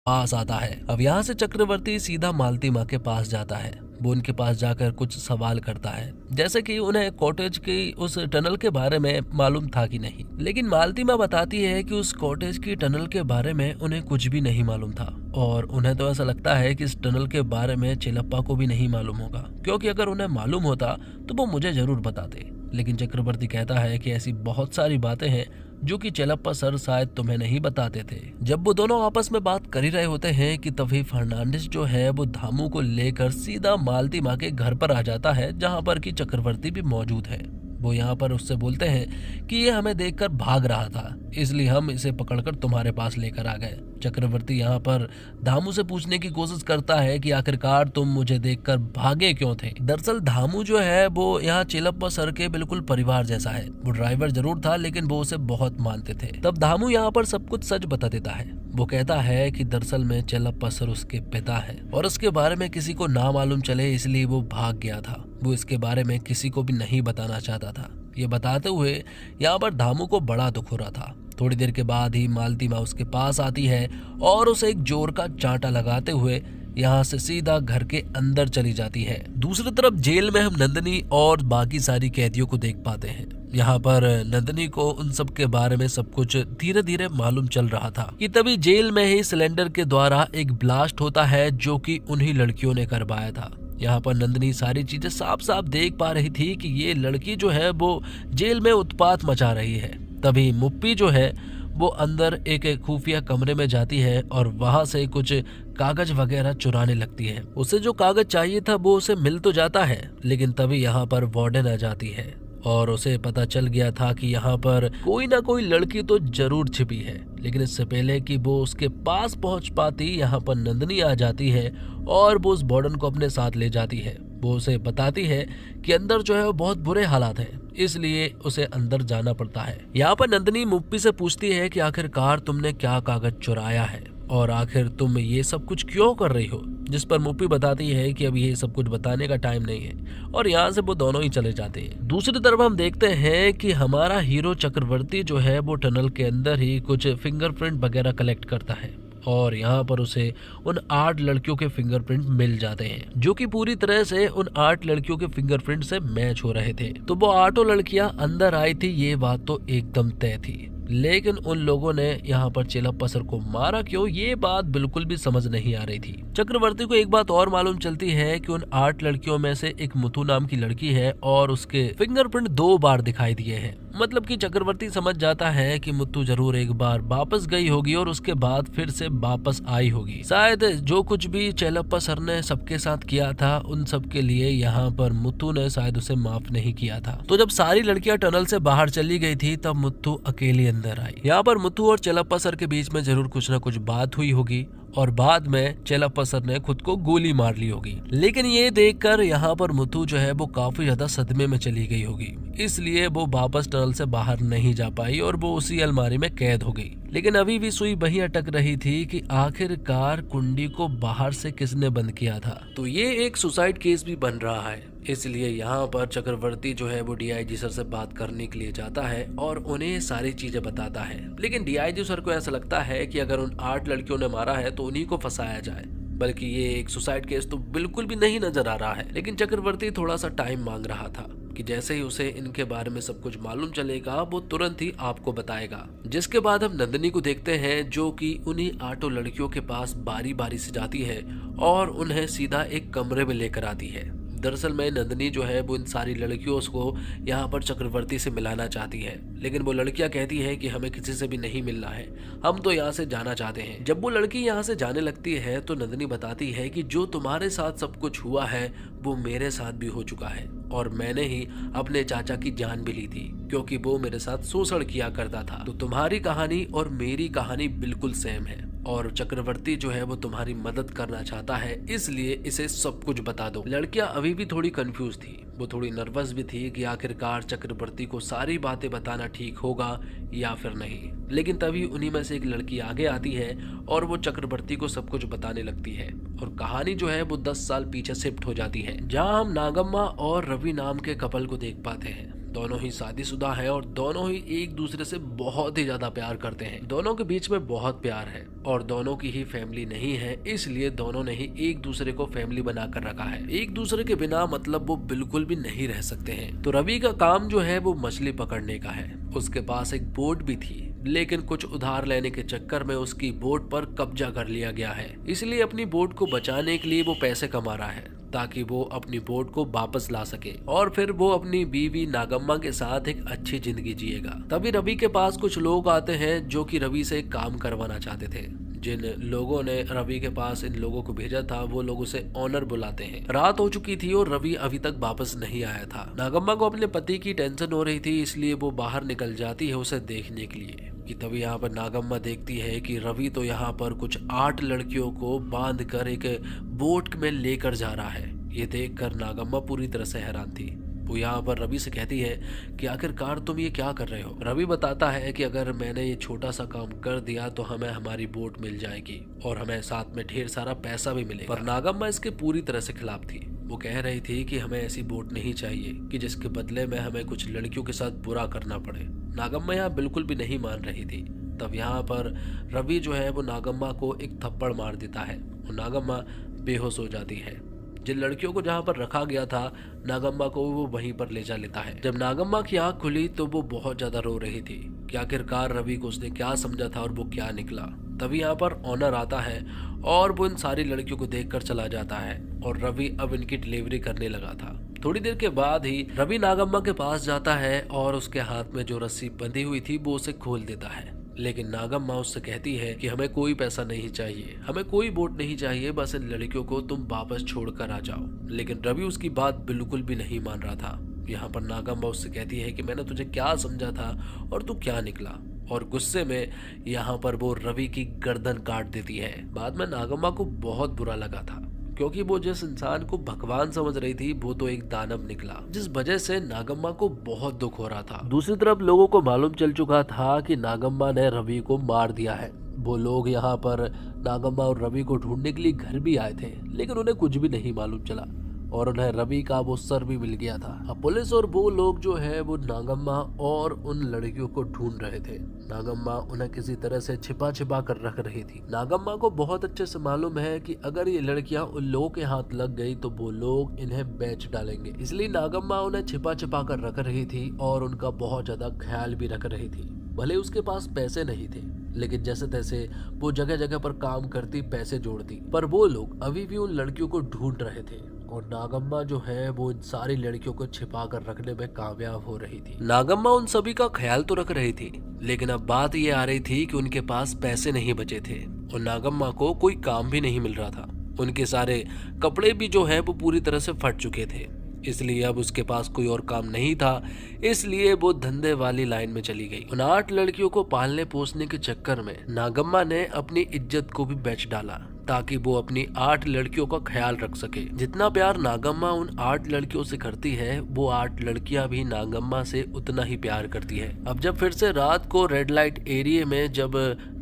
पास आता है। अब यहाँ से चक्रवर्ती सीधा मालती माँ के पास जाता है। वो उनके पास जाकर कुछ सवाल करता है, जैसे कि उन्हें कॉटेज की उस टनल के बारे में मालूम था कि नहीं। लेकिन मालती माँ बताती है कि उस कॉटेज की टनल के बारे में उन्हें कुछ भी नहीं मालूम था, और उन्हें तो ऐसा लगता है कि इस टनल के बारे में चिलप्पा को भी नहीं मालूम होगा, क्योंकि अगर उन्हें मालूम होता तो वो मुझे जरूर बताते। लेकिन चक्रवर्ती कहता है कि ऐसी बहुत सारी बातें हैं जो कि चिलप्पा सर शायद तुम्हें नहीं बताते थे। जब वो दोनों आपस में बात कर ही रहे होते हैं कि तभी फर्नांडिस जो है वो धामू को लेकर सीधा मालती माँ के घर पर आ जाता है, जहाँ पर कि चक्रवर्ती भी मौजूद है। वो यहाँ पर उससे बोलते हैं कि ये हमें देखकर भाग रहा था, इसलिए हम इसे पकड़कर तुम्हारे पास लेकर आ गए। चक्रवर्ती यहाँ पर धामू से पूछने की कोशिश करता है कि आखिरकार तुम मुझे देखकर भागे क्यों थे। दरअसल धामू जो है वो यहाँ चिलप्पा सर के बिल्कुल परिवार जैसा है। वो ड्राइवर जरूर था, लेकिन वो उसे बहुत मानते थे। तब धामू यहाँ पर सब कुछ सच बता देता है। वो कहता है कि दरअसल में चिलप्पा सर उसके पिता है, और उसके बारे में किसी को ना मालूम चले इसलिए वो भाग गया था। वो इसके बारे में किसी को भी नहीं बताना चाहता था। ये बताते हुए यहाँ पर धामू को बड़ा दुख हो रहा था। थोड़ी देर के बाद ही मालती माँ उसके पास आती है और उसे एक जोर का चांटा लगाते हुए यहाँ से सीधा घर के अंदर चली जाती है। दूसरी तरफ जेल में हम नंदिनी और बाकी सारी कैदियों को देख पाते हैं। यहाँ पर नंदिनी को उन सब के बारे में सब कुछ धीरे धीरे मालूम चल रहा था कि तभी जेल में ही सिलेंडर के द्वारा एक ब्लास्ट होता है, जो कि उन्हीं लड़कियों ने करवाया था। यहाँ पर नंदिनी सारी चीजें साफ साफ देख पा रही थी कि ये लड़की जो है वो जेल में उत्पात मचा रही है। तभी मुप्पी जो है वो अंदर एक खुफिया कमरे में जाती है और वहां से कुछ कागज वगैरह चुराने लगती है। उसे जो कागज चाहिए था वो उसे मिल तो जाता है, लेकिन तभी यहाँ पर वार्डन आ जाती है और उसे पता चल गया था कि यहाँ पर कोई ना कोई लड़की तो जरूर छिपी है। लेकिन इससे पहले कि वो उसके पास पहुंच पाती, यहाँ पर नंदिनी आ जाती है और वो उस वार्डन को अपने साथ ले जाती है। वो उसे बताती है कि अंदर जो है वो बहुत बुरे हालात हैं, इसलिए उसे अंदर जाना पड़ता है। यहाँ पर नंदिनी मुप्पी से पूछती है कि आखिरकार तुमने क्या कागज चुराया है और आखिर तुम ये सब कुछ क्यों कर रही हो, जिस पर मुप्पी बताती है कि अब ये सब कुछ बताने का टाइम नहीं है, और यहाँ से वो दोनों ही चले जाते हैं। दूसरी तरफ हम देखते हैं कि हमारा हीरो चक्रवर्ती जो है वो टनल के अंदर ही कुछ फिंगरप्रिंट वगैरह कलेक्ट करता है, और यहाँ पर उसे उन 8 लड़कियों के फिंगरप्रिंट मिल जाते हैं, जो कि पूरी तरह से उन 8 लड़कियों के फिंगरप्रिंट से मैच हो रहे थे। तो वो 8 लड़कियां अंदर आई थी, ये बात तो एकदम तय थी। लेकिन उन लोगों ने यहाँ पर चिलप्पा सर को मारा क्यों, ये बात बिल्कुल भी समझ नहीं आ रही थी। चक्रवर्ती को एक बात और मालूम चलती है कि उन 8 लड़कियों में से एक मुथु नाम की लड़की है और उसके फिंगरप्रिंट 2 बार दिखाई दिए हैं। मतलब कि चक्रवर्ती समझ जाता है कि मुत्तू जरूर एक बार वापस गई होगी और उसके बाद फिर से वापस आई होगी। शायद जो कुछ भी चिलप्पा सर ने सबके साथ किया था, उन सब के लिए यहाँ पर मुत्तू ने शायद उसे माफ नहीं किया था। तो जब सारी लड़कियां टनल से बाहर चली गई थी, तब मुत्तू अकेली अंदर आई। यहाँ पर मुत्तू और चिलप्पा सर के बीच में जरूर कुछ न कुछ बात हुई होगी और बाद में चिलप्पा सर ने खुद को गोली मार ली होगी। लेकिन ये देखकर यहाँ पर मुत्तू जो है वो काफी ज्यादा सदमे में चली गई होगी, इसलिए वो वापस टनल से बाहर नहीं जा पाई और वो उसी अलमारी में कैद हो गई। लेकिन अभी भी सुई वहीं अटक रही थी कि आखिरकार कुंडी को बाहर से किसने बंद किया था। तो ये एक सुसाइड केस भी बन रहा है, इसलिए यहाँ पर चक्रवर्ती जो है वो डीआईजी सर से बात करने के लिए जाता है और उन्हें सारी चीजें बताता है। लेकिन डीआईजी सर को ऐसा लगता है कि अगर उन 8 लड़कियों ने मारा है तो उन्हीं को फंसाया जाए, बल्कि ये एक सुसाइड केस तो बिल्कुल भी नहीं नजर आ रहा है। लेकिन चक्रवर्ती थोड़ा सा टाइम मांग रहा था कि जैसे ही उसे इनके बारे में सब कुछ मालूम चलेगा वो तुरंत ही आपको बताएगा। जिसके बाद हम नंदिनी को देखते हैं, जो कि उन्हीं 8 लड़कियों के पास बारी बारी से जाती है और उन्हें सीधा एक कमरे में लेकर आती है। दरअसल में नंदिनी जो है वो इन सारी लड़कियों को यहाँ पर चक्रवर्ती से मिलाना चाहती है, लेकिन वो लड़कियां कहती है कि हमें किसी से भी नहीं मिलना है, हम तो यहाँ से जाना चाहते हैं। जब वो लड़की यहाँ से जाने लगती है तो नंदिनी बताती है कि जो तुम्हारे साथ सब कुछ हुआ है वो मेरे साथ भी हो चुका है और मैंने ही अपने चाचा की जान भी ली थी, क्योंकि वो मेरे साथ शोषण किया करता था। तो तुम्हारी कहानी और मेरी कहानी बिल्कुल सेम है और चक्रवर्ती जो है वो तुम्हारी मदद करना चाहता है, इसलिए इसे सब कुछ बता दो। लड़कियां अभी भी थोड़ी कंफ्यूज थी, वो थोड़ी नर्वस भी थी कि आखिरकार चक्रवर्ती को सारी बातें बताना ठीक होगा या फिर नहीं। लेकिन तभी उन्हीं में से एक लड़की आगे आती है और वो चक्रवर्ती को सब कुछ बताने लगती है और कहानी जो है वो 10 साल पीछे शिफ्ट हो जाती है, जहाँ हम नागम्मा और रवि नाम के कपल को देख पाते हैं। दोनों ही शादीशुदा हैं और दोनों ही एक दूसरे से बहुत ही ज्यादा प्यार करते हैं। दोनों के बीच में बहुत प्यार है और दोनों की ही फैमिली नहीं है, इसलिए दोनों ने ही एक दूसरे को फैमिली बना कर रखा है। एक दूसरे के बिना मतलब वो बिल्कुल भी नहीं रह सकते हैं। तो रवि का काम जो है वो मछली पकड़ने का है। उसके पास एक बोट भी थी, लेकिन कुछ उधार लेने के चक्कर में उसकी बोट पर कब्जा कर लिया गया है। इसलिए अपनी बोट को बचाने के लिए वो पैसे कमा रहा है ताकि वो अपनी बोट को वापस ला सके और फिर वो अपनी बीवी नागम्मा के साथ एक अच्छी जिंदगी जिएगा। तभी रवि के पास कुछ लोग आते हैं जो कि रवि से काम करवाना चाहते थे। जिन लोगों ने रवि के पास इन लोगों को भेजा था वो लोग उसे ऑनर बुलाते हैं। रात हो चुकी थी और रवि अभी तक वापस नहीं आया था। नागम्मा को अपने पति की टेंशन हो रही थी, इसलिए वो बाहर निकल जाती है उसे देखने के लिए। कि तभी यहाँ पर नागम्मा देखती है कि रवि तो यहाँ पर कुछ 8 लड़कियों को बांध कर एक बोट में लेकर जा रहा है। ये देखकर नागम्मा पूरी तरह से हैरान थी। वो यहाँ पर रवि से कहती है कि आखिरकार तुम ये क्या कर रहे हो। रवि बताता है कि अगर मैंने ये छोटा सा काम कर दिया तो हमें हमारी बोट मिल जाएगी और हमें साथ में ढेर सारा पैसा भी मिलेगा। पर नागम्मा इसके पूरी तरह से खिलाफ थी। वो कह रही थी कि हमें ऐसी बोट नहीं चाहिए कि जिसके बदले में हमें कुछ लड़कियों के साथ बुरा करना पड़े। नागम्मा यहाँ बिल्कुल भी नहीं मान रही थी। तब यहाँ पर रवि जो है वो नागम्मा को एक थप्पड़ मार देता है और नागम्मा बेहोश हो जाती है। जिन लड़कियों को जहाँ पर रखा गया था नागम्मा को वो वहीं पर ले जा लेता है। जब नागम्मा की आंख खुली तो वो बहुत ज्यादा रो रही थी कि आखिरकार रवि को उसने क्या समझा था और वो क्या निकला। तभी यहाँ पर ऑनर आता है और वो इन सारी लड़कियों को देखकर चला जाता है और रवि अब इनकी डिलीवरी करने लगा था। थोड़ी देर के बाद ही रवि नागम्मा के पास जाता है और उसके हाथ में जो रस्सी बंधी हुई थी वो उसे खोल देता है। लेकिन नागम्मा उससे कहती है कि हमें कोई पैसा नहीं चाहिए, हमें कोई बोट नहीं चाहिए, बस इन लड़कियों को तुम वापस छोड़कर आ जाओ। लेकिन रवि उसकी बात बिल्कुल भी नहीं मान रहा था। यहाँ पर नागम्मा उससे कहती है कि मैंने तुझे क्या समझा था और तू क्या निकला। और गुस्से में यहाँ पर वो रवि की गर्दन काट देती है। बाद में नागम्मा को बहुत बुरा लगा था क्योंकि वो जिस इंसान को भगवान समझ रही थी वो तो एक दानव निकला, जिस वजह से नागम्मा को बहुत दुख हो रहा था। दूसरी तरफ लोगों को मालूम चल चुका था कि नागम्मा ने रवि को मार दिया है। वो लोग यहाँ पर नागम्मा और रवि को ढूंढने के लिए घर भी आए थे, लेकिन उन्हें कुछ भी नहीं मालूम चला और उन्हें रवि का वो सर भी मिल गया था। अब पुलिस और वो लोग जो है वो नागम्मा और उन लड़कियों को ढूंढ रहे थे। नागम्मा उन्हें किसी तरह से छिपा छिपा कर रख रही थी। नागम्मा को बहुत अच्छे से मालूम है कि अगर ये लड़कियां उन लोगों के हाथ लग गई तो वो लोग इन्हें बेच डालेंगे, इसलिए नागम्मा उन्हें छिपा छिपा कर रख रही थी और उनका बहुत ज्यादा ख्याल भी रख रही थी। भले उसके पास पैसे नहीं थे, लेकिन जैसे तैसे वो जगह जगह पर काम करती, पैसे जोड़ती। पर वो लोग अभी भी उन लड़कियों को ढूंढ रहे थे और नागम्मा जो है वो इन सारी लड़कियों को छिपा कर रखने में कामयाब हो रही थी। नागम्मा उन सभी का ख्याल तो रख रही थी, लेकिन अब बात ये आ रही थी कि उनके पास पैसे नहीं बचे थे और नागम्मा को कोई काम भी नहीं मिल रहा था। उनके सारे कपड़े भी जो है वो पूरी तरह से फट चुके थे, इसलिए अब उसके पास कोई और काम नहीं था, इसलिए वो धंधे वाली लाइन में चली गई। उन 8 लड़कियों को पालने पोसने के चक्कर में नागम्मा ने अपनी इज्जत को भी बेच डाला ताकि वो अपनी 8 लड़कियों का ख्याल रख सके। जितना प्यार नागम्मा उन 8 लड़कियों से करती है वो 8 लड़कियां भी नागम्मा से उतना ही प्यार करती है। अब जब फिर से रात को रेड लाइट एरिया में जब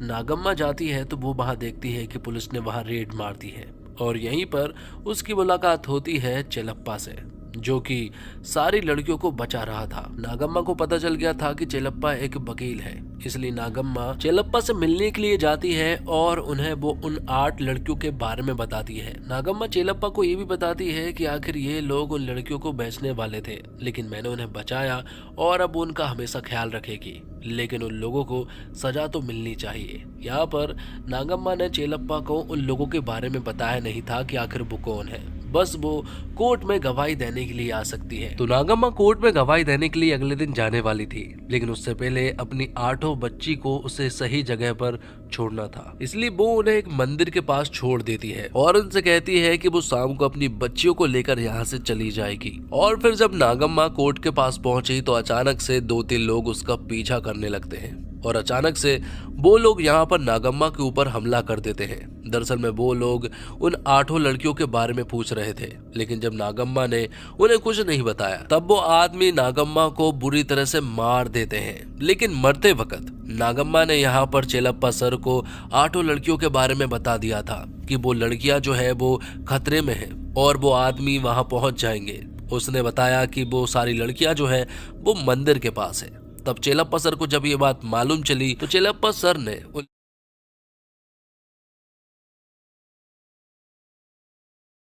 नागम्मा जाती है तो वो वहां देखती है कि पुलिस ने वहां रेड मार दी है और यहीं पर उसकी मुलाकात होती है चेलप्पा से, जो कि सारी लड़कियों को बचा रहा था। नागम्मा को पता चल गया था कि चेलप्पा एक वकील है, इसलिए नागम्मा चेलप्पा से मिलने के लिए जाती है और उन्हें वो उन 8 लड़कियों के बारे में बताती है। नागम्मा चेलप्पा को ये भी बताती है कि आखिर ये लोग उन लड़कियों को बेचने वाले थे, लेकिन मैंने उन्हें बचाया और अब उनका हमेशा ख्याल रखेगी, लेकिन उन लोगों को सजा तो मिलनी चाहिए। यहाँ पर नागम्मा ने चेलप्पा को उन लोगों के बारे में बताया नहीं था कि आखिर वो कौन है, बस वो कोर्ट में गवाही देने के लिए आ सकती है। तो नागम्मा कोर्ट में गवाही देने के लिए अगले दिन जाने वाली थी, लेकिन उससे पहले अपनी 8 बच्ची को उसे सही जगह पर छोड़ना था, इसलिए वो उन्हें एक मंदिर के पास छोड़ देती है और उनसे कहती है कि वो शाम को अपनी बच्चियों को लेकर यहाँ से चली जाएगी। और फिर जब नागम्मा कोर्ट के पास पहुंची तो अचानक से 2-3 लोग उसका पीछा करने लगते हैं और अचानक से वो लोग यहाँ पर नागम्मा के ऊपर हमला कर देते हैं। दरअसल में वो लोग उन 8 लड़कियों के बारे में पूछ रहे थे, लेकिन जब नागम्मा ने उन्हें कुछ नहीं बताया तब वो आदमी नागम्मा को बुरी तरह से मार देते हैं। लेकिन मरते वक्त नागम्मा ने यहाँ पर चेलप्पा सर को 8 लड़कियों के बारे में बता दिया था कि वो लड़कियां जो है वो खतरे में है और वो आदमी वहां पहुंच जाएंगे उसने बताया कि वो सारी लड़कियां जो है वो मंदिर के पास है। तब चेलप्पा सर को जब ये बात मालूम चली तो चेलप्पा सर ने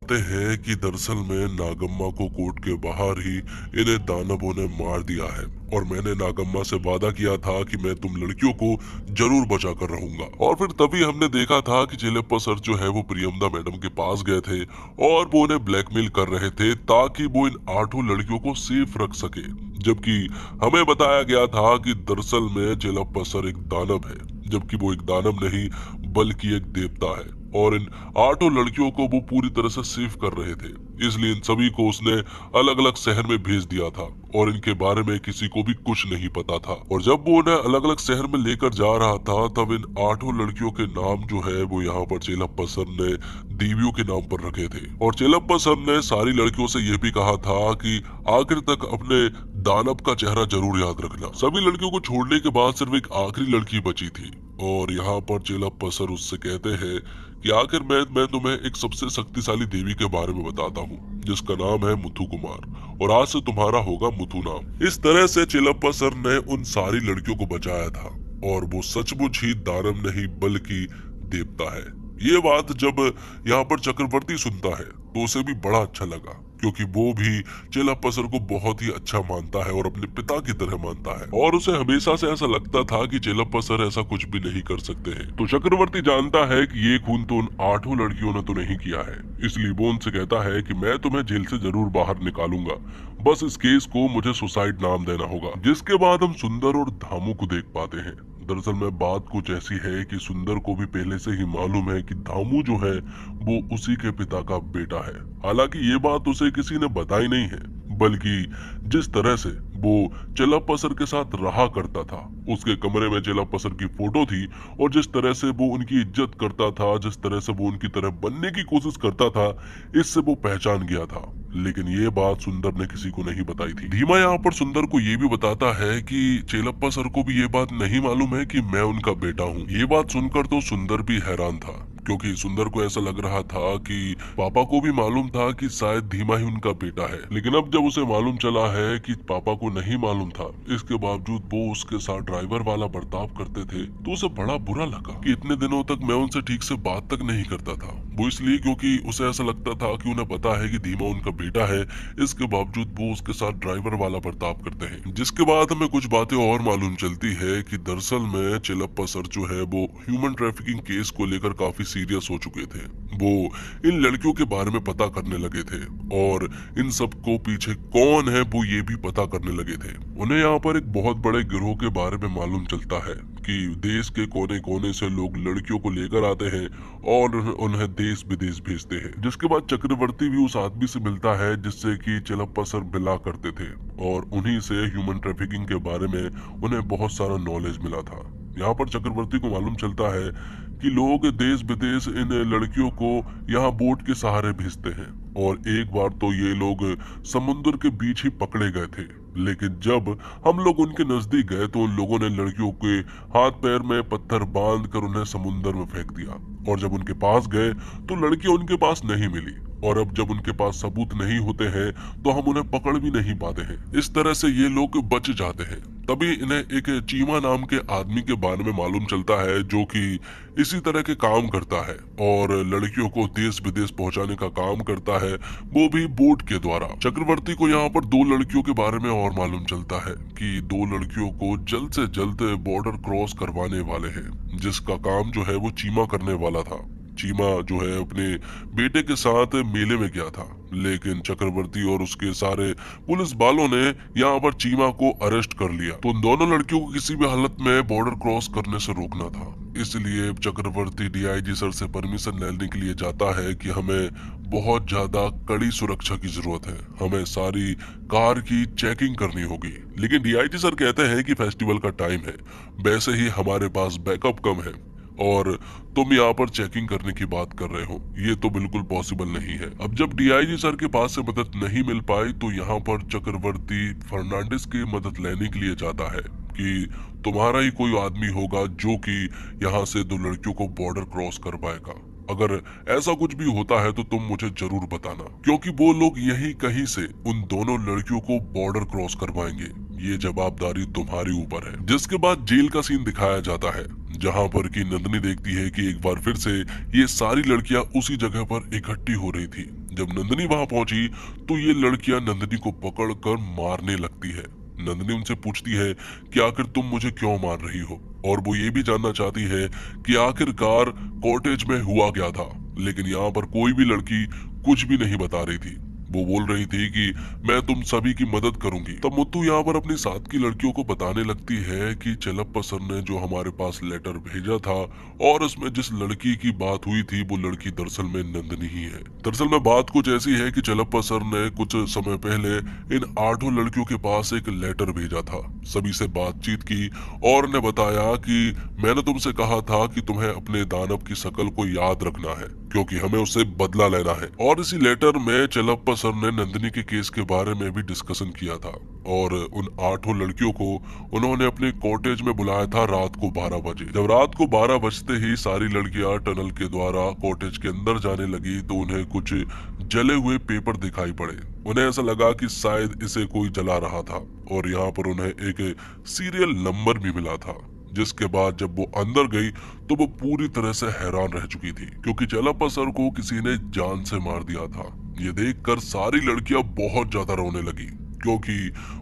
हैं कि दरअसल में नागम्मा को कोर्ट के बाहर ही इन्हें दानवों ने मार दिया है और मैंने नागम्मा से वादा किया था कि मैं तुम लड़कियों को जरूर बचा कर रहूंगा। और फिर तभी हमने देखा था कि चिलेप्पा सर जो है वो प्रियमदा मैडम के पास गए थे और वो उन्हें ब्लैकमेल कर रहे थे ताकि वो इन 8 लड़कियों को सेफ रख सके, जबकि हमें बताया गया था कि दरअसल में चिलेप्पा सर एक दानव है, जबकि वो एक दानव नहीं बल्कि एक देवता है और इन 8 लड़कियों को वो पूरी तरह से सेफ कर रहे थे। इसलिए इन सभी को उसने अलग अलग शहर में भेज दिया था और इनके बारे में किसी को भी कुछ नहीं पता था। और जब वो उन्हें अलग अलग शहर में लेकर जा रहा था तब इन 8 लड़कियों के नाम जो है वो यहाँ पर चेलप्पा सर ने देवियों के नाम पर रखे थे और चेलप्पा सर ने सारी लड़कियों से ये भी कहा था कि आखिर तक अपने दानव का चेहरा जरूर याद रखना। सभी लड़कियों को छोड़ने के बाद सिर्फ एक आखिरी लड़की बची थी और यहाँ पर चेलप्पा सर उससे कहते हैं कि आखिर मैं तुम्हें एक सबसे शक्तिशाली देवी के बारे में बताता हूँ जिसका नाम है मुथु कुमार और आज से तुम्हारा होगा मुथु नाम। इस तरह से चेलप्पा सर ने उन सारी लड़कियों को बचाया था और वो सचमुच ही दानव नहीं बल्कि देवता है। ये बात जब यहाँ पर चक्रवर्ती सुनता है तो उसे भी बड़ा अच्छा लगा क्योंकि वो भी चेलप्पा सर को बहुत ही अच्छा मानता है और अपने पिता की तरह मानता है और उसे हमेशा से ऐसा लगता था कि चेलप्पा सर ऐसा कुछ भी नहीं कर सकते हैं। तो चक्रवर्ती जानता है कि ये खून तो उन 8 लड़कियों ने तो नहीं किया है, इसलिए वो उनसे कहता है कि मैं तुम्हें जेल से जरूर बाहर निकालूंगा, बस इस केस को मुझे सुसाइड नाम देना होगा। जिसके बाद हम सुंदर और धामू को देख पाते हैं। दरअसल में बात कुछ ऐसी है कि सुंदर को भी पहले से ही मालूम है कि धामू जो है वो उसी के पिता का बेटा है। हालांकि ये बात उसे किसी ने बताई नहीं है, बल्कि जिस तरह से वो चेलप्पा सर के साथ रहा करता था, उसके कमरे में चेलप्पा सर की फोटो थी और जिस तरह से वो उनकी इज्जत करता था, जिस तरह से वो उनकी तरह बनने की कोशिश करता था, इससे वो पहचान गया था। लेकिन ये बात सुंदर ने किसी को नहीं बताई थी। धीमा यहाँ पर सुंदर को ये भी बताता है कि चेलप्पा सर को भी ये बात नहीं मालूम है कि मैं उनका बेटा हूँ। ये बात सुनकर तो सुंदर भी हैरान था क्योंकि सुंदर को ऐसा लग रहा था कि पापा को भी मालूम था कि शायद धीमा ही उनका बेटा है, लेकिन अब जब उसे मालूम चला है कि पापा को नहीं मालूम था, इसके बावजूद वो उसके साथ ड्राइवर वाला बर्ताव करते थे, तो उसे बड़ा बुरा लगा कि इतने दिनों तक मैं उनसे ठीक से बात तक नहीं करता था। वो इसलिए क्योंकि उसे ऐसा लगता था कि उन्हें पता है कि धीमा उनका बेटा है, इसके बावजूद वो उसके साथ ड्राइवर वाला बर्ताव करते हैं। जिसके बाद हमें कुछ बातें और मालूम चलती है कि दरअसल में चेलप्पा सर जो है वो ह्यूमन ट्रैफिकिंग केस को लेकर काफी सीरियस हो चुके थे। वो इन लड़कियों के बारे में पता करने लगे थे और इन सब को पीछे कौन है वो ये भी पता करने लगे थे। उन्हें यहाँ पर एक बहुत बड़े गिरोह के बारे में मालूम चलता है कि देश के कोने कोने से लोग लड़कियों को लेकर आते हैं और उन्हें देश विदेश भेजते हैं। जिसके बाद चक्रवर्ती भी उस आदमी से मिलता है जिससे कि चेलप्पा सर मिला करते थे और उन्हीं से ह्यूमन ट्रैफिकिंग के बारे में उन्हें बहुत सारा नॉलेज मिला था। यहाँ पर चक्रवर्ती को मालूम चलता है कि लोग देश विदेश इन लड़कियों को यहाँ बोट के सहारे भेजते हैं और एक बार तो ये लोग समुद्र के बीच ही पकड़े गए थे, लेकिन जब हम लोग उनके नजदीक गए तो उन लोगों ने लड़कियों के हाथ पैर में पत्थर बांध कर उन्हें समुद्र में फेंक दिया और जब उनके पास गए तो लड़कियां उनके पास नहीं मिली और अब जब उनके पास सबूत नहीं होते हैं तो हम उन्हें पकड़ भी नहीं पाते हैं। इस तरह से ये लोग बच जाते हैं। तभी इन्हें एक चीमा नाम के आदमी के बारे में मालूम चलता है जो कि इसी तरह के काम करता है और लड़कियों को देश विदेश पहुंचाने का काम करता है, वो भी बोट के द्वारा। चक्रवर्ती को यहाँ पर 2 लड़कियों के बारे में और मालूम चलता है कि 2 लड़कियों को जल्द से जल्द बॉर्डर क्रॉस करवाने वाले हैं, जिसका काम जो है वो चीमा करने वाला था। चीमा जो है अपने बेटे के साथ मेले में गया था, लेकिन चक्रवर्ती और उसके सारे पुलिस वालों ने यहाँ पर चीमा को अरेस्ट कर लिया। तो उन दोनों लड़कियों को किसी भी हालत में बॉर्डर क्रॉस करने से रोकना था। इसलिए चक्रवर्ती डीआईजी सर से परमिशन लेने के लिए जाता है कि हमें बहुत ज्यादा कड़ी सुरक्षा की जरूरत है, हमें सारी कार की चेकिंग करनी होगी। लेकिन डीआईजी सर कहते हैं कि फेस्टिवल का टाइम है, वैसे ही हमारे पास बैकअप कम है और तुम यहाँ पर चेकिंग करने की बात कर रहे हो, ये तो बिल्कुल पॉसिबल नहीं है। अब जब डीआईजी सर के पास से मदद नहीं मिल पाई तो यहाँ पर चक्रवर्ती फर्नांडिस की मदद लेने के लिए जाता है कि तुम्हारा ही कोई आदमी होगा जो कि यहाँ से 2 लड़कियों को बॉर्डर क्रॉस कर पाएगा। अगर ऐसा कुछ भी होता है तो तुम मुझे जरूर बताना, क्योंकि वो लोग यही कहीं से उन दोनों लड़कियों को बॉर्डर क्रॉस करवाएंगे। ये जवाबदारी तुम्हारे ऊपर है। जिसके बाद जेल का सीन दिखाया जाता है, जहाँ पर कि नंदिनी देखती है कि एक बार फिर से ये सारी लड़कियां उसी जगह पर इकट्ठी हो रही थी। जब नंदिनी वहां पहुंची तो ये लड़कियां नंदिनी को पकड़कर मारने लगती है। नंदिनी उनसे पूछती है कि आखिर तुम मुझे क्यों मार रही हो, और वो ये भी जानना चाहती है कि आखिरकार कॉटेज में हुआ क्या था। लेकिन यहाँ पर कोई भी लड़की कुछ भी नहीं बता रही थी। वो बोल रही थी कि मैं तुम सभी की मदद करूंगी। तब मुत्तू यहाँ पर अपनी साथ की लड़कियों को बताने लगती है कि चेलप्पा सर ने जो हमारे पास लेटर भेजा था और उसमें जिस लड़की की बात हुई थी वो लड़की दरअसल में नंदिनी ही है। दरअसल में बात कुछ ऐसी है कि चेलप्पा सर ने कुछ समय पहले इन 8 लड़कियों के पास एक लेटर भेजा था, सभी से बातचीत की और उन्हें बताया कि मैंने तुमसे कहा था कि तुम्हें अपने दानव की शकल को याद रखना है, क्योंकि हमें उससे बदला लेना है। और इसी लेटर में चेलप्पा सर ने नंदिनी के केस के बारे में भी डिस्कशन किया था और उन 8 लड़कियों को उन्होंने अपने कॉटेज में बुलाया था रात को 12 बजे। जब रात को 12 बजते ही सारी लड़कियां टनल के द्वारा कॉटेज के अंदर जाने लगी तो उन्हें कुछ जले हुए पेपर दिखाई पड़े। उन्हें ऐसा लगा कि शायद इसे कोई जला रहा था और यहाँ पर उन्हें एक सीरियल नंबर भी मिला था। जिसके बाद जब वो अंदर गई तो वो पूरी तरह से हैरान रह चुकी थी, क्योंकि चेलप्पा सर को किसी ने जान से मार दिया था। ये देखकर सारी लड़कियां बहुत ज्यादा रोने लगी, क्योंकि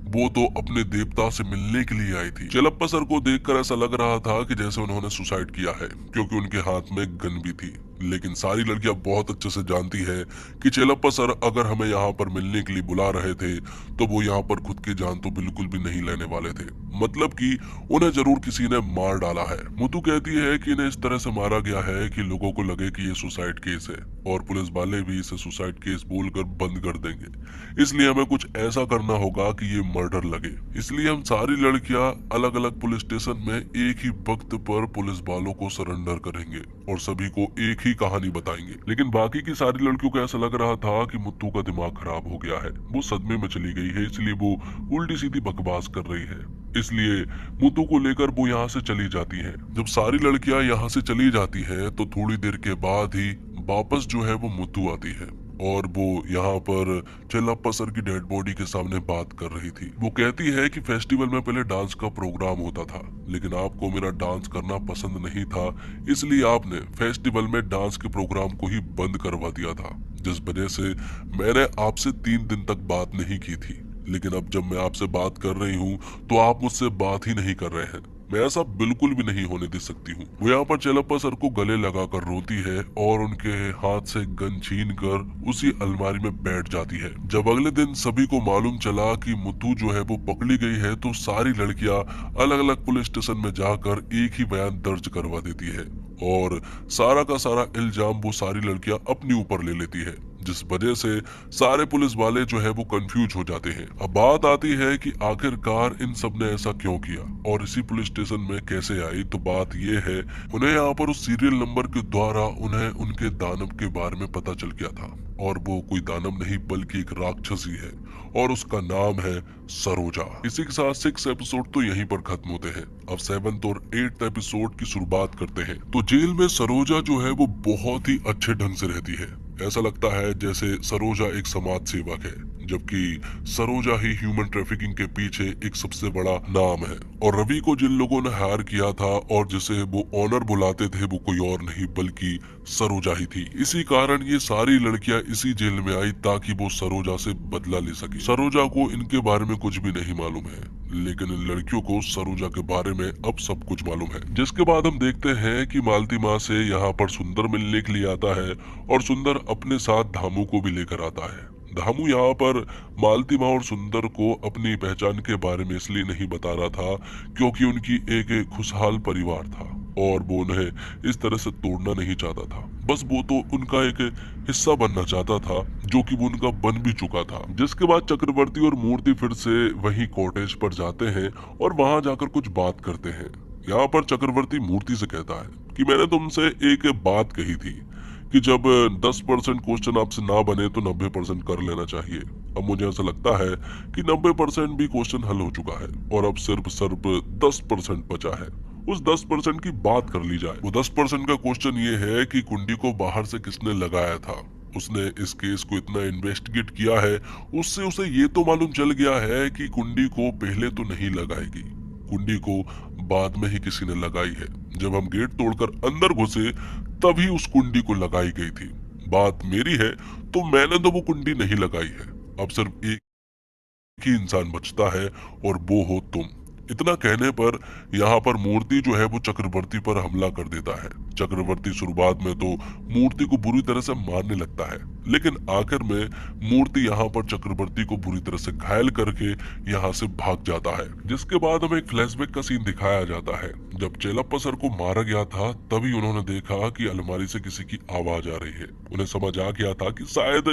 वो तो अपने देवता से मिलने के लिए आई थी। चेलप्पा सर को देखकर ऐसा लग रहा था कि जैसे उन्होंने सुसाइड किया है, क्योंकि उनके हाथ में गन भी थी। लेकिन सारी लड़कियां बहुत अच्छे से जानती है कि चेलप्पा सर अगर हमें यहाँ पर मिलने के लिए बुला रहे थे तो वो यहाँ पर खुद की जान तो बिल्कुल भी नहीं लेने वाले थे, मतलब कि उन्हें जरूर किसी ने मार डाला है। मुत्तू कहती है कि इन्हें इस तरह से मारा गया है कि लोगों को लगे कि ये सुसाइड केस है और पुलिस वाले भी इसे सुसाइड केस बोलकर बंद कर देंगे, इसलिए हमें कुछ ऐसा करना होगा कि ये मर्डर लगे। इसलिए हम सारी लड़कियां अलग अलग पुलिस स्टेशन में एक ही वक्त पर पुलिस वालों को सरेंडर करेंगे और सभी को एक ही कहानी बताएंगे। लेकिन बाकी की सारी लड़कियों को ऐसा लग रहा था कि मुत्तू का दिमाग खराब हो गया है, वो सदमे में चली गई है, इसलिए वो उल्टी सीधी बकवास कर रही है। इसलिए मुत्तू को लेकर वो यहाँ से चली जाती है। जब सारी लड़कियां यहाँ से चली जाती है तो थोड़ी देर के बाद ही वापस जो है वो मुत्तू आती है और वो यहाँ पर चेलप्पा सर की डेड बॉडी के सामने बात कर रही थी। वो कहती है कि फेस्टिवल में पहले डांस का प्रोग्राम होता था, लेकिन आपको मेरा डांस करना पसंद नहीं था, इसलिए आपने फेस्टिवल में डांस के प्रोग्राम को ही बंद करवा दिया था, जिस वजह से मैंने आपसे 3 दिन तक बात नहीं की थी। लेकिन अब जब मैं आपसे बात कर रही हूँ तो आप मुझसे बात ही नहीं कर रहे हैं। मैं ऐसा बिल्कुल भी नहीं होने दे सकती हूँ। वो यहाँ पर चेलप्पा सर को गले लगाकर रोती है और उनके हाथ से गन छीन कर उसी अलमारी में बैठ जाती है। जब अगले दिन सभी को मालूम चला कि मुत्तू जो है वो पकड़ी गई है तो सारी लड़कियां अलग अलग पुलिस स्टेशन में जाकर एक ही बयान दर्ज करवा देती है और सारा का सारा इल्जाम वो सारी लड़कियां अपने ऊपर ले लेती है, जिस वजह से सारे पुलिस वाले जो है वो कंफ्यूज हो जाते हैं। अब बात आती है कि आखिरकार इन सब ने ऐसा क्यों किया और इसी पुलिस स्टेशन में कैसे आई। तो बात ये है, उन्हें यहाँ पर उस सीरियल नंबर के द्वारा उन्हें उनके दानव के बारे में पता चल गया था और वो कोई दानव नहीं बल्कि एक राक्षसी है और उसका नाम है सरोजा। इसी के साथ 6 एपिसोड तो यहीं पर खत्म होते हैं। अब 7th और 8th एपिसोड की शुरुआत करते हैं। तो जेल में सरोजा जो है वो बहुत ही अच्छे ढंग से रहती है। ऐसा लगता है जैसे सरोजा एक समाज सेवक है, जबकि सरोजा ही ह्यूमन ट्रैफिकिंग के पीछे एक सबसे बड़ा नाम है। और रवि को जिन लोगों ने हायर किया था और जिसे वो ऑनर बुलाते थे वो कोई और नहीं बल्कि सरोजा ही थी। इसी कारण ये सारी लड़कियां इसी जेल में आई ताकि वो सरोजा से बदला ले सके। सरोजा को इनके बारे में कुछ भी नहीं मालूम है, लेकिन इन लड़कियों को सरोजा के बारे में अब सब कुछ मालूम है। जिसके बाद हम देखते हैं कि मालती माँ से यहाँ पर सुंदर मिलने के लिए आता है और सुंदर अपने साथ धामू को भी लेकर आता है। धामू यहाँ पर मालती माँ और सुंदर को अपनी पहचान के बारे में इसलिए नहीं बता रहा था क्योंकि उनकी एक खुशहाल परिवार था और वो उन्हें इस तरह से तोड़ना नहीं चाहता था। बस वो तो उनका एक हिस्सा बनना चाहता था, जो कि वो उनका बन भी चुका था। जिसके बाद चक्रवर्ती और मूर्ति फिर से वही कॉटेज पर जाते हैं और वहां जाकर कुछ बात करते हैं। यहाँ पर चक्रवर्ती मूर्ति से कहता है कि मैंने तुमसे एक बात कही थी कि जब 10% क्वेश्चन आपसे ना बने तो 90% कर लेना चाहिए। अब मुझे ऐसा लगता है कि 90% भी क्वेश्चन हल हो चुका है और अब सिर्फ 10% बचा है उस 10% की बात कर ली जाए। वो 10% का क्वेश्चन ये है कि कुंडी को बाहर से किसने लगाया था। उसने इस केस को इतना इन्वेस्टिगेट किया है, उससे उसे ये तो मालूम चल गया है कि कुंडी को पहले तो नहीं लगाएगी, कुंडी को बाद में ही किसी ने लगाई है। जब हम गेट तोड़कर अंदर घुसे तभी उस कुंडी को लगाई गई थी। बात मेरी है तो मैंने तो वो कुंडी नहीं लगाई है। अब सिर्फ एक ही इंसान बचता है और वो हो तुम। इतना कहने पर यहाँ पर मूर्ति जो है वो चक्रवर्ती पर हमला कर देता है। चक्रवर्ती शुरुआत में तो मूर्ति को बुरी तरह से मारने लगता है, लेकिन आखिर में मूर्ति यहाँ पर चक्रवर्ती को बुरी तरह से घायल करके यहाँ से भाग जाता है। जिसके बाद हमें एक फ्लैशबैक का सीन दिखाया जाता है। जब चेलप्पा सर को मारा गया था तभी उन्होंने देखा कि अलमारी से किसी की आवाज आ रही है। उन्हें समझ आ गया था कि शायद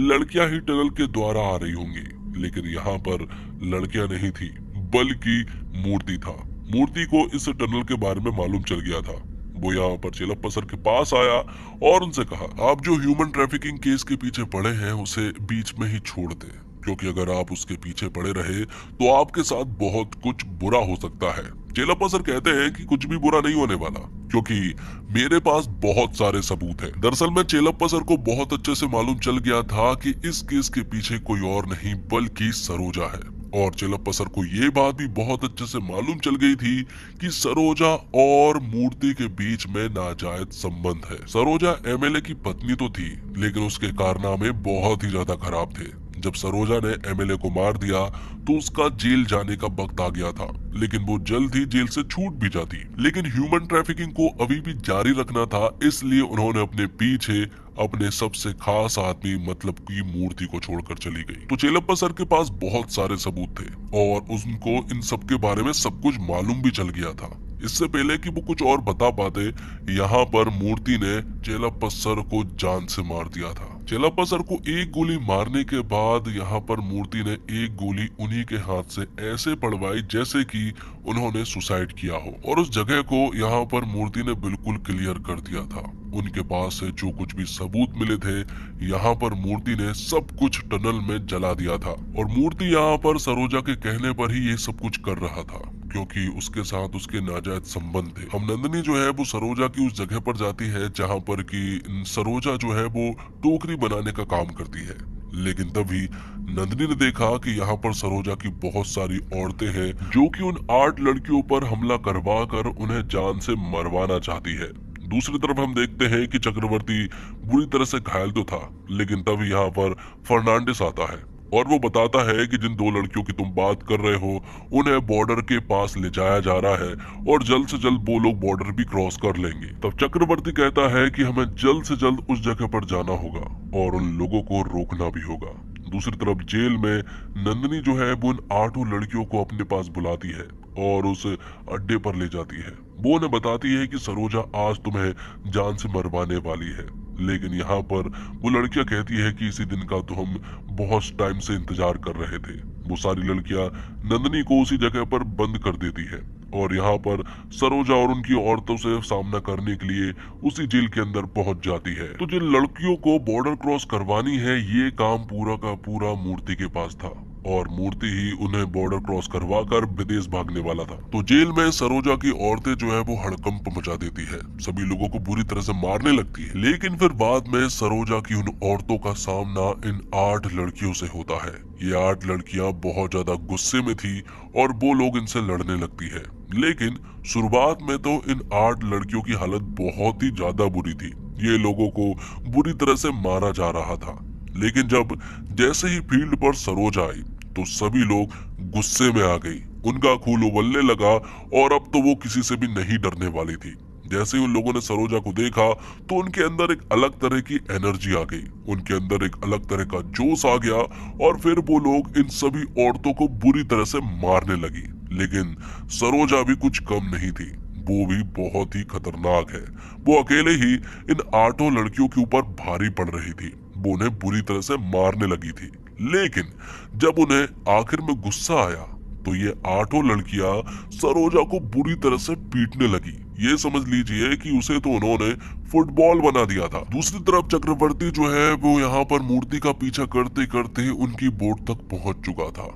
लड़कियां ही टनल के द्वारा आ रही होंगी, लेकिन यहाँ पर लड़कियां नहीं थी बल्कि मूर्ति था। मूर्ति को इस टनल के बारे में मालूम चल गया था। वो यहाँ पर चेलप्पा सर के पास आया और उनसे कहा, आप जो ह्यूमन ट्रैफिकिंग केस के पीछे पड़े हैं उसे बीच में ही छोड़ दें, क्योंकि अगर आप उसके पीछे पड़े रहे तो आपके साथ बहुत कुछ बुरा हो सकता है। चेलप्पा सर कहते हैं कि कुछ भी बुरा नहीं होने वाला, क्योंकि मेरे पास बहुत सारे सबूत हैं। दरअसल में चेलप्पा सर को बहुत अच्छे से मालूम चल गया था कि इस केस के पीछे कोई और नहीं बल्कि सरोजा है। और चेलप्पा सर को ये बात भी बहुत अच्छे से मालूम चल गई थी कि सरोजा और मूर्ति के बीच में नाजायज संबंध है। सरोजा एमएलए की पत्नी तो थी, लेकिन उसके कारनामे बहुत ही ज्यादा खराब थे। जब सरोजा ने एमएलए को मार दिया तो उसका जेल जाने का वक्त आ गया था, लेकिन वो जल्द ही जेल से छूट भी जाती। लेकिन ह्यूमन ट्रैफिकिंग को अभी भी जारी रखना था, इसलिए उन्होंने अपने पीछे अपने सबसे खास आदमी मतलब की मूर्ति को छोड़कर चली गई। तो चेलप्पा सर के पास बहुत सारे सबूत थे और उनको इन सब के बारे में सब कुछ मालूम भी चल गया था। इससे पहले कि वो कुछ और बता पाते, यहाँ पर मूर्ति ने चेलप्पा सर को जान से मार दिया था। चेलप्पा सर को एक गोली मारने के बाद यहाँ पर मूर्ति ने एक गोली उन्हीं के हाथ से ऐसे पड़वाई जैसे कि उन्होंने सुसाइड किया हो, और उस जगह को यहाँ पर मूर्ति ने बिल्कुल क्लियर कर दिया था। उनके पास से जो कुछ भी सबूत मिले थे यहाँ पर मूर्ति ने सब कुछ टनल में जला दिया था, और मूर्ति यहाँ पर सरोजा के कहने पर ही ये सब कुछ कर रहा था, क्योंकि उसके साथ उसके नाजायज संबंध थे। हम नंदिनी जो है वो सरोजा की उस जगह पर जाती है जहाँ पर कि सरोजा जो है वो टोकरी बनाने का काम करती है, लेकिन तभी नंदिनी ने देखा कि यहाँ पर सरोजा की बहुत सारी औरतें हैं जो कि उन 8 लड़कियों पर हमला करवा कर उन्हें जान से मरवाना चाहती है। दूसरी तरफ हम देखते हैं कि चक्रवर्ती बुरी तरह से घायल तो था, लेकिन तभी यहाँ पर फर्नांडिस आता है और वो बताता है कि जिन 2 लड़कियों की तुम बात कर रहे हो उन्हें बॉर्डर के पास ले जाया जा रहा है और जल्द से जल्द वो लोग बॉर्डर भी क्रॉस कर लेंगे। तब चक्रवर्ती कहता है कि हमें जल्द से जल्द उस जगह पर जाना होगा और उन लोगों को रोकना भी होगा। दूसरी तरफ जेल में नंदिनी जो है वो उन 8 लड़कियों को अपने पास बुलाती है और उस अड्डे पर ले जाती है। वो उन्हें बताती है कि सरोजा आज तुम्हें जान से मरवाने वाली है, लेकिन यहाँ पर वो लड़कियां कहती है कि इसी दिन का तो हम बहुत टाइम से इंतजार कर रहे थे। वो सारी लड़कियां नंदिनी को उसी जगह पर बंद कर देती है और यहाँ पर सरोजा और उनकी औरतों से सामना करने के लिए उसी जेल के अंदर पहुंच जाती है। तो जिन लड़कियों को बॉर्डर क्रॉस करवानी है ये काम पूरा का पूरा मूर्ति के पास था और मूर्ति ही उन्हें बॉर्डर क्रॉस करवा कर विदेश भागने वाला था। तो जेल में सरोजा की औरतें जो है वो हड़कंप मचा देती है, सभी लोगों को बुरी तरह से मारने लगती है। लेकिन फिर बाद में सरोजा की उन औरतों का सामना इन 8 लड़कियों से होता है। ये 8 लड़कियां बहुत ज्यादा गुस्से में थी और वो लोग इनसे लड़ने लगती है, लेकिन शुरुआत में तो इन 8 लड़कियों की हालत बहुत ही ज्यादा बुरी थी। ये लोगों को बुरी तरह से मारा जा रहा था, लेकिन जब जैसे ही फील्ड पर सरोजा आई तो सभी लोग गुस्से में आ गई, उनका खून उबलने लगा और अब तो वो किसी से भी नहीं डरने वाली थी। जैसे ही उन लोगों ने सरोजा को देखा तो उनके अंदर एक अलग तरह की एनर्जी आ गई, उनके अंदर एक अलग तरह का जोश आ गया और फिर वो लोग इन सभी औरतों को बुरी तरह से मारने लगी। लेकिन सरोजा भी कुछ कम नहीं थी, वो भी बहुत ही खतरनाक है। वो अकेले ही इन 8 लड़कियों के ऊपर भारी पड़ रही थी, वो उन्हें बुरी तरह से मारने लगी थी। लेकिन जब उन्हें आखिर में गुस्सा आया तो ये 8 लड़कियां सरोजा को बुरी तरह से पीटने लगी। ये समझ लीजिए कि उसे तो उन्होंने फुटबॉल बना दिया था। दूसरी तरफ चक्रवर्ती जो है वो यहाँ पर मूर्ति का पीछा करते करते उनकी बोट तक पहुंच चुका था,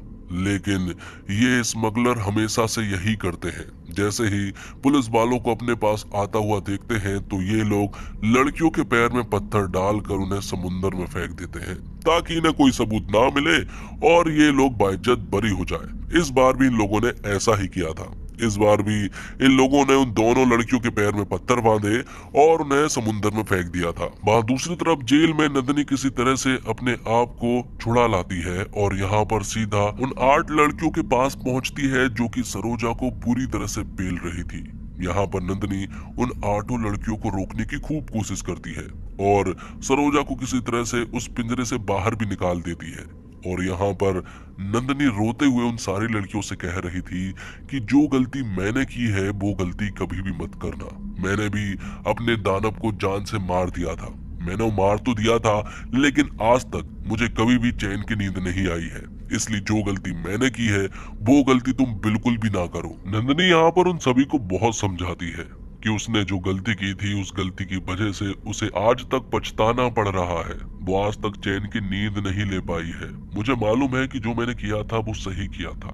लेकिन ये स्मगलर हमेशा से यही करते हैं। जैसे ही पुलिस वालों को अपने पास आता हुआ देखते हैं तो ये लोग लड़कियों के पैर में पत्थर डालकर उन्हें समुंदर में फेंक देते हैं ताकि इन्हें कोई सबूत ना मिले और ये लोग बाइज्जत बरी हो जाए। इस बार भी इन लोगों ने ऐसा ही किया था। इस बार भी इन लोगों ने उन दोनों लड़कियों के पैर में पत्थर बांधे और उन्हें समुंदर में फेंक दिया था। वहां दूसरी तरफ जेल में नंदिनी किसी तरह से अपने आप को छुड़ा लाती है और यहाँ पर सीधा उन 8 लड़कियों के पास पहुंचती है जो कि सरोजा को पूरी तरह से पेल रही थी। यहाँ पर नंदिनी उन 8 लड़कियों को रोकने की खूब कोशिश करती है और सरोजा को किसी तरह से उस पिंजरे से बाहर भी निकाल देती है। और यहाँ पर नंदिनी रोते हुए उन सारी लड़कियों से कह रही थी कि जो गलती मैंने की है वो गलती कभी भी मत करना। मैंने भी अपने दानव को जान से मार दिया था, मैंने मार तो दिया था, लेकिन आज तक मुझे कभी भी चैन की नींद नहीं आई है। इसलिए जो गलती मैंने की है वो गलती तुम बिल्कुल भी ना करो। नंदिनी यहाँ पर उन सभी को बहुत समझाती है कि उसने जो गलती की थी उस गलती की वजह से उसे आज तक पछताना पड़ रहा है। वो आज तक चैन की नींद नहीं ले पाई है। मुझे मालूम है कि जो मैंने किया था वो सही किया था,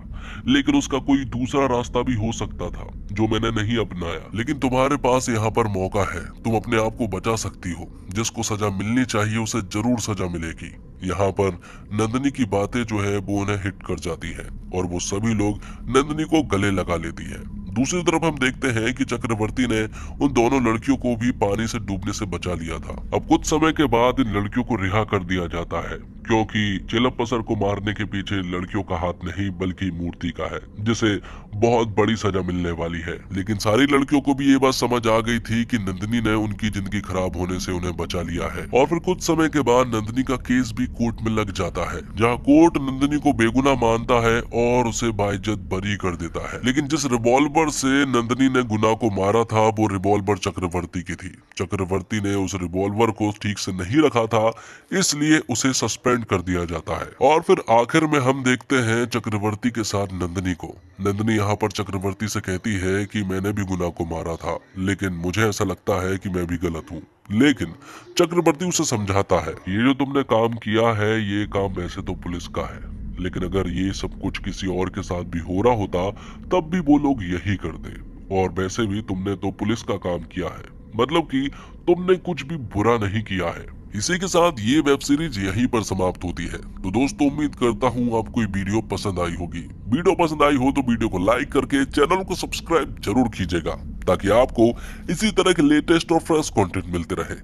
लेकिन उसका कोई दूसरा रास्ता भी हो सकता था जो मैंने नहीं अपनाया। लेकिन तुम्हारे पास यहाँ पर मौका है, तुम अपने आप को बचा सकती हो। जिसको सजा मिलनी चाहिए उसे जरूर सजा मिलेगी। यहाँ पर नंदिनी की बातें जो है वो उन्हें हिट कर जाती है और वो सभी लोग नंदिनी को गले लगा लेती है। दूसरी तरफ हम देखते हैं कि चक्रवर्ती ने उन दोनों लड़कियों को भी पानी से डूबने से बचा लिया था। अब कुछ समय के बाद इन लड़कियों को रिहा कर दिया जाता है क्योंकि चिलप्पसर को मारने के पीछे लड़कियों का हाथ नहीं बल्कि मूर्ति का है, जिसे बहुत बड़ी सजा मिलने वाली है। लेकिन सारी लड़कियों को भी ये बात समझ आ गई थी कि नंदिनी ने उनकी जिंदगी खराब होने से उन्हें बचा लिया है। और फिर कुछ समय के बाद नंदिनी का केस भी कोर्ट में लग जाता है, जहाँ कोर्ट नंदिनी को बेगुनाह मानता है और उसे बाइज्जत बरी कर देता है। लेकिन जिस रिवॉल्वर से नंदिनी ने गुनाह को मारा था वो रिवॉल्वर चक्रवर्ती की थी। चक्रवर्ती ने उस रिवॉल्वर को ठीक से नहीं रखा था, इसलिए उसे सस्पेंड कर दिया जाता है। और फिर आखिर में हम देखते हैं चक्रवर्ती के साथ नंदिनी को। नंदिनी यहाँ पर चक्रवर्ती से कहती है कि मैंने भी गुनाह को मारा था, लेकिन मुझे ऐसा लगता है कि मैं भी गलत हूँ। लेकिन चक्रवर्ती उसे समझाता है, ये जो तुमने काम किया है ये काम वैसे तो पुलिस का है, लेकिन अगर ये सब कुछ किसी और के साथ भी हो रहा होता तब भी वो लोग यही करते। और वैसे भी तुमने तो पुलिस का काम किया है, मतलब कि तुमने कुछ भी बुरा नहीं किया है। इसी के साथ ये वेब सीरीज यहीं पर समाप्त होती है। तो दोस्तों उम्मीद करता हूँ आपको ये वीडियो पसंद आई होगी। वीडियो पसंद आई हो तो वीडियो को लाइक करके चैनल को सब्सक्राइब जरूर कीजिएगा ताकि आपको इसी तरह के लेटेस्ट और फ्रेश कंटेंट मिलते रहे।